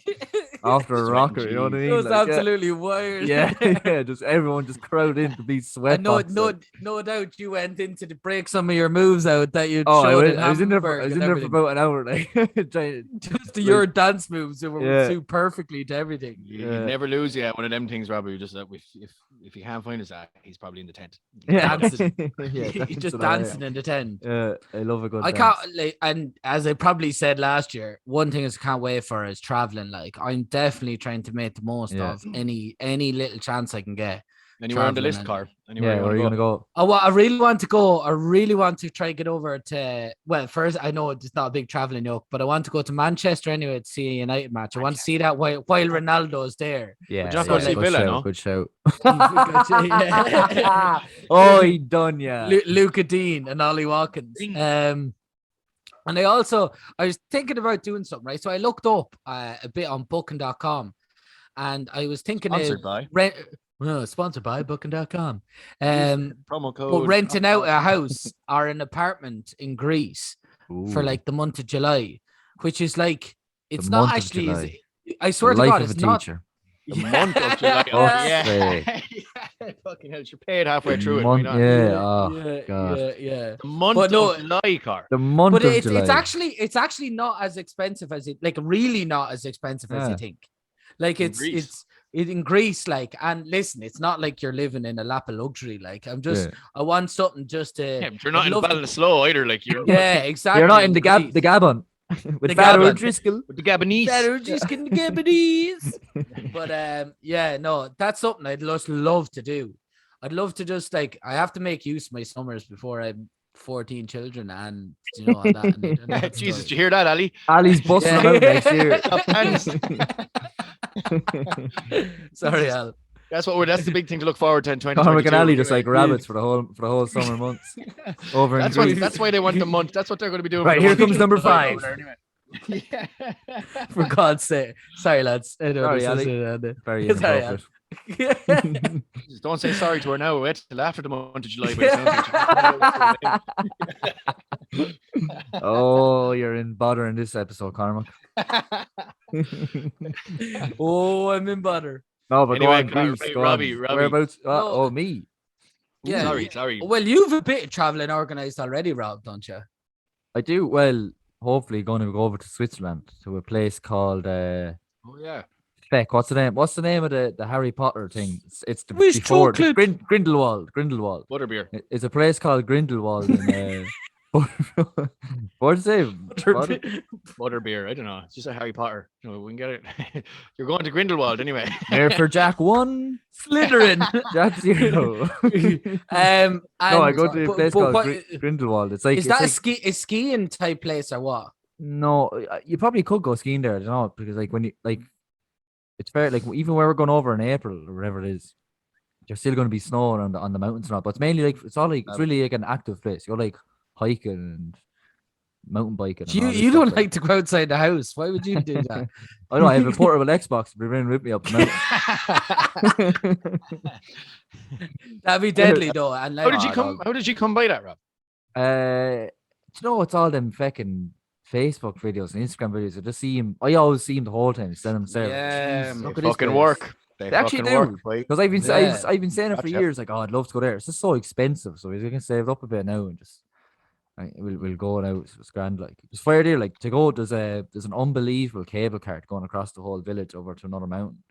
[SPEAKER 1] after a rocker, you know what I
[SPEAKER 2] It
[SPEAKER 1] mean?
[SPEAKER 2] was
[SPEAKER 1] Like,
[SPEAKER 2] absolutely wild.
[SPEAKER 1] yeah, just everyone just crowded in to be sweat.
[SPEAKER 2] And no doubt you went into to break some of your moves out that you
[SPEAKER 1] Oh,
[SPEAKER 2] showed in
[SPEAKER 1] I was in there for
[SPEAKER 2] Hamburg and everything.
[SPEAKER 1] about an hour, like trying,
[SPEAKER 2] Just your dance moves that were
[SPEAKER 1] Yeah.
[SPEAKER 2] suit perfectly to everything.
[SPEAKER 3] You
[SPEAKER 1] Yeah.
[SPEAKER 3] never lose, one of them things, Robbie. You just if you can't find us, he's probably in the tent.
[SPEAKER 1] yeah,
[SPEAKER 2] Dancing.
[SPEAKER 1] yeah,
[SPEAKER 2] He's just
[SPEAKER 1] away.
[SPEAKER 2] dancing in the tent.
[SPEAKER 1] Yeah, I love a good.
[SPEAKER 2] I
[SPEAKER 1] dance.
[SPEAKER 2] can't like, and as I probably said last year, one thing I can't wait for is traveling. Like I'm definitely trying to make the most
[SPEAKER 1] Yeah.
[SPEAKER 2] of any little chance I can get.
[SPEAKER 3] Anywhere on the list,
[SPEAKER 2] Traveling
[SPEAKER 3] Car? Anywhere
[SPEAKER 1] Yeah, where are you gonna go?
[SPEAKER 2] I really want to go. I really want to try get over to. Well, first I know it's not a big traveling yoke, but I want to go to Manchester anyway to see a United match. I want to see that while Ronaldo's there.
[SPEAKER 1] Yeah,
[SPEAKER 3] you're not going to see
[SPEAKER 1] good
[SPEAKER 3] Villa,
[SPEAKER 1] shout,
[SPEAKER 3] no?
[SPEAKER 1] Good shout.
[SPEAKER 2] Yeah.
[SPEAKER 1] Oh, he done, yeah.
[SPEAKER 2] Luca Dean and Ollie Watkins. And I was thinking about doing something, right? So I looked up a bit on booking.com and I was thinking
[SPEAKER 3] Sponsored
[SPEAKER 2] of
[SPEAKER 3] by
[SPEAKER 2] sponsored by booking.com.
[SPEAKER 3] promo
[SPEAKER 2] But
[SPEAKER 3] code.
[SPEAKER 2] renting out a house or an apartment in Greece for
[SPEAKER 1] Ooh,
[SPEAKER 2] like the month of July, which is like it's
[SPEAKER 1] the
[SPEAKER 2] not
[SPEAKER 1] month of
[SPEAKER 2] actually
[SPEAKER 1] July.
[SPEAKER 2] I
[SPEAKER 1] the
[SPEAKER 2] swear to
[SPEAKER 1] life
[SPEAKER 2] God,
[SPEAKER 1] of
[SPEAKER 2] it's
[SPEAKER 1] a
[SPEAKER 2] not
[SPEAKER 1] teacher.
[SPEAKER 3] The month of July. Oh,
[SPEAKER 1] Fuck's
[SPEAKER 3] yeah.
[SPEAKER 1] sake.
[SPEAKER 3] Yeah, fucking hell, you're paid halfway through it.
[SPEAKER 1] Month,
[SPEAKER 3] Why not?
[SPEAKER 1] yeah. Oh God.
[SPEAKER 2] yeah.
[SPEAKER 3] The month
[SPEAKER 2] But no,
[SPEAKER 3] of July, Car.
[SPEAKER 1] The month
[SPEAKER 2] But
[SPEAKER 1] of
[SPEAKER 2] it's
[SPEAKER 1] July.
[SPEAKER 2] it's actually not as expensive as it like really not as expensive as you
[SPEAKER 1] Yeah.
[SPEAKER 2] think. Like
[SPEAKER 3] In
[SPEAKER 2] it's
[SPEAKER 3] Greece.
[SPEAKER 2] in Greece, like, and listen, it's not like you're living in a lap of luxury. Like I'm just
[SPEAKER 1] Yeah.
[SPEAKER 2] I want something just to
[SPEAKER 3] Yeah, but you're not
[SPEAKER 2] I'd
[SPEAKER 3] in
[SPEAKER 2] love to-
[SPEAKER 3] Ballinasloe either. Like you're
[SPEAKER 2] yeah, exactly.
[SPEAKER 1] You're not in the
[SPEAKER 2] Greece.
[SPEAKER 1] Gabon with
[SPEAKER 2] The
[SPEAKER 1] Father
[SPEAKER 2] Gabon.
[SPEAKER 1] O'Driscoll.
[SPEAKER 3] with the Gabonese.
[SPEAKER 2] Better just getting the Gabonese. But yeah, no, that's something I'd just love to do. I'd love to just like I have to make use of my summers before I'm 14 children and you know all that. And that
[SPEAKER 3] Jesus,
[SPEAKER 2] story.
[SPEAKER 3] did you hear that, Ali?
[SPEAKER 1] Ali's busting them out next year.
[SPEAKER 2] Sorry, Al.
[SPEAKER 3] That's the big thing to look forward to in 2022.
[SPEAKER 1] Cormac and Ali just
[SPEAKER 3] anyway.
[SPEAKER 1] like rabbits for the whole summer months over in Greece.
[SPEAKER 3] That's why they want the month. That's what they're going to be doing.
[SPEAKER 1] Right,
[SPEAKER 3] for the
[SPEAKER 1] here
[SPEAKER 3] month
[SPEAKER 1] comes
[SPEAKER 3] of
[SPEAKER 1] number
[SPEAKER 3] July
[SPEAKER 1] 5.
[SPEAKER 3] over there anyway. Yeah.
[SPEAKER 2] For God's sake. Sorry, lads. I know
[SPEAKER 1] Sorry,
[SPEAKER 2] this
[SPEAKER 1] Ali.
[SPEAKER 2] is
[SPEAKER 1] Very
[SPEAKER 2] Sorry,
[SPEAKER 1] inappropriate.
[SPEAKER 3] Just don't say sorry to her now. Wait till after the month of July. By the sounds of it.
[SPEAKER 1] Oh, you're in bother in this episode, Cormac.
[SPEAKER 2] Oh, I'm in butter.
[SPEAKER 1] No, but
[SPEAKER 3] Anyway,
[SPEAKER 1] go on, Greece.
[SPEAKER 3] right,
[SPEAKER 1] Go
[SPEAKER 3] Robbie,
[SPEAKER 1] on.
[SPEAKER 3] Robbie.
[SPEAKER 1] Whereabouts?
[SPEAKER 2] No.
[SPEAKER 1] Oh, me.
[SPEAKER 2] Yeah.
[SPEAKER 3] Sorry.
[SPEAKER 2] Well, you've a bit of traveling organized already, Rob, don't you?
[SPEAKER 1] I do. Well, hopefully going to go over to Switzerland to a place called
[SPEAKER 3] Oh yeah.
[SPEAKER 1] Feck. What's the name? What's the name of the Harry Potter thing? It's the
[SPEAKER 2] Swiss
[SPEAKER 1] before the
[SPEAKER 2] chocolate.
[SPEAKER 1] Grindelwald. Grindelwald.
[SPEAKER 3] Butterbeer.
[SPEAKER 1] It's a place called Grindelwald in what'd you say?
[SPEAKER 3] Butterbeer. I don't know. It's just a Harry Potter. You know, we can get it. You're going to Grindelwald anyway.
[SPEAKER 1] There for Jack 1,
[SPEAKER 2] Slytherin.
[SPEAKER 1] Jack 0.
[SPEAKER 2] And,
[SPEAKER 1] No, I go to a place called
[SPEAKER 2] what-
[SPEAKER 1] Grindelwald. It's like
[SPEAKER 2] is
[SPEAKER 1] it's
[SPEAKER 2] that
[SPEAKER 1] like,
[SPEAKER 2] a skiing type place or what?
[SPEAKER 1] no, you probably could go skiing there, I don't know, because like when you like, it's fair. Like even where we're going over in April or whatever it is, there's still going to be snow on the mountains and all. But it's mainly like it's all like it's really like an active place. You're like hiking and mountain biking. And all this
[SPEAKER 2] You
[SPEAKER 1] stuff,
[SPEAKER 2] don't like to go outside the house. Why would you do that?
[SPEAKER 1] I know I have a portable Xbox to bring with me up the mountain.
[SPEAKER 2] That'd be deadly though. And like,
[SPEAKER 3] How did you come by that, Rob?
[SPEAKER 1] Do you know it's all them fucking Facebook videos and Instagram videos? I just see him. I always see him the whole time. Send him there.
[SPEAKER 2] Yeah,
[SPEAKER 1] Look
[SPEAKER 3] They
[SPEAKER 1] at this
[SPEAKER 3] fucking
[SPEAKER 1] place.
[SPEAKER 3] work. They
[SPEAKER 1] actually
[SPEAKER 3] fucking
[SPEAKER 1] do.
[SPEAKER 3] work, boy.
[SPEAKER 1] Because I've been
[SPEAKER 2] Yeah.
[SPEAKER 1] I've been saying it for
[SPEAKER 3] Gotcha.
[SPEAKER 1] years. Like, oh, I'd love to go there. It's just so expensive. So we're gonna save it up a bit now and just we'll go now. It's grand. Like it's fair deal. Like to go, there's an unbelievable cable cart going across the whole village over to another mountain,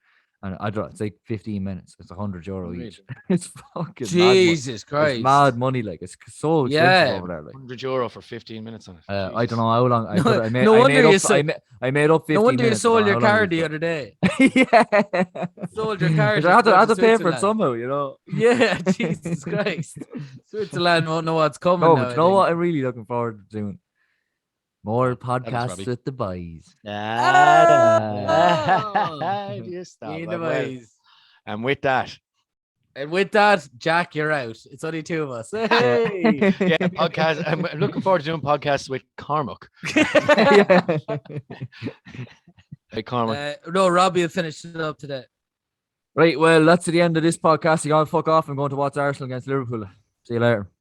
[SPEAKER 1] And it's like 15 minutes. It's €100 each.
[SPEAKER 3] Unreal.
[SPEAKER 1] It's fucking
[SPEAKER 2] Jesus
[SPEAKER 1] mad.
[SPEAKER 2] Christ.
[SPEAKER 1] It's mad money. Like it's so expensive
[SPEAKER 2] Yeah.
[SPEAKER 1] over there. Like
[SPEAKER 3] €100 for 15 minutes on it.
[SPEAKER 1] I don't
[SPEAKER 3] Jesus.
[SPEAKER 1] know how long. I made.
[SPEAKER 2] No
[SPEAKER 1] I
[SPEAKER 2] wonder
[SPEAKER 1] made
[SPEAKER 2] you
[SPEAKER 1] up.
[SPEAKER 2] so-
[SPEAKER 1] I made up 15
[SPEAKER 2] No wonder you
[SPEAKER 1] minutes. I don't
[SPEAKER 2] sold
[SPEAKER 1] know
[SPEAKER 2] your
[SPEAKER 1] how long
[SPEAKER 2] car
[SPEAKER 1] it
[SPEAKER 2] the
[SPEAKER 1] was
[SPEAKER 2] other day.
[SPEAKER 1] for. Yeah.
[SPEAKER 2] Sold your car.
[SPEAKER 1] I had to pay for it
[SPEAKER 2] Switzerland.
[SPEAKER 1] somehow, you know.
[SPEAKER 2] Yeah, Jesus Christ. Switzerland won't know what's coming
[SPEAKER 1] No,
[SPEAKER 2] now.
[SPEAKER 1] but you
[SPEAKER 2] I
[SPEAKER 1] know
[SPEAKER 2] think.
[SPEAKER 1] what? I'm really looking forward to doing more
[SPEAKER 3] Tell us,
[SPEAKER 1] podcasts
[SPEAKER 3] Robbie.
[SPEAKER 1] with the boys.
[SPEAKER 3] Do you stop?
[SPEAKER 2] In
[SPEAKER 3] And
[SPEAKER 2] the
[SPEAKER 3] well,
[SPEAKER 2] ways.
[SPEAKER 3] and with that,
[SPEAKER 2] And with that, Jack, you're out. It's only two of us. Hey.
[SPEAKER 3] yeah, podcast. I'm looking forward to doing podcasts with Cormac.
[SPEAKER 1] Yeah.
[SPEAKER 3] Hey, Cormac.
[SPEAKER 2] No, Robbie will finish it up today.
[SPEAKER 1] Right, well, that's the end of this podcast. You all fuck off. I'm going to watch Arsenal against Liverpool. See you later.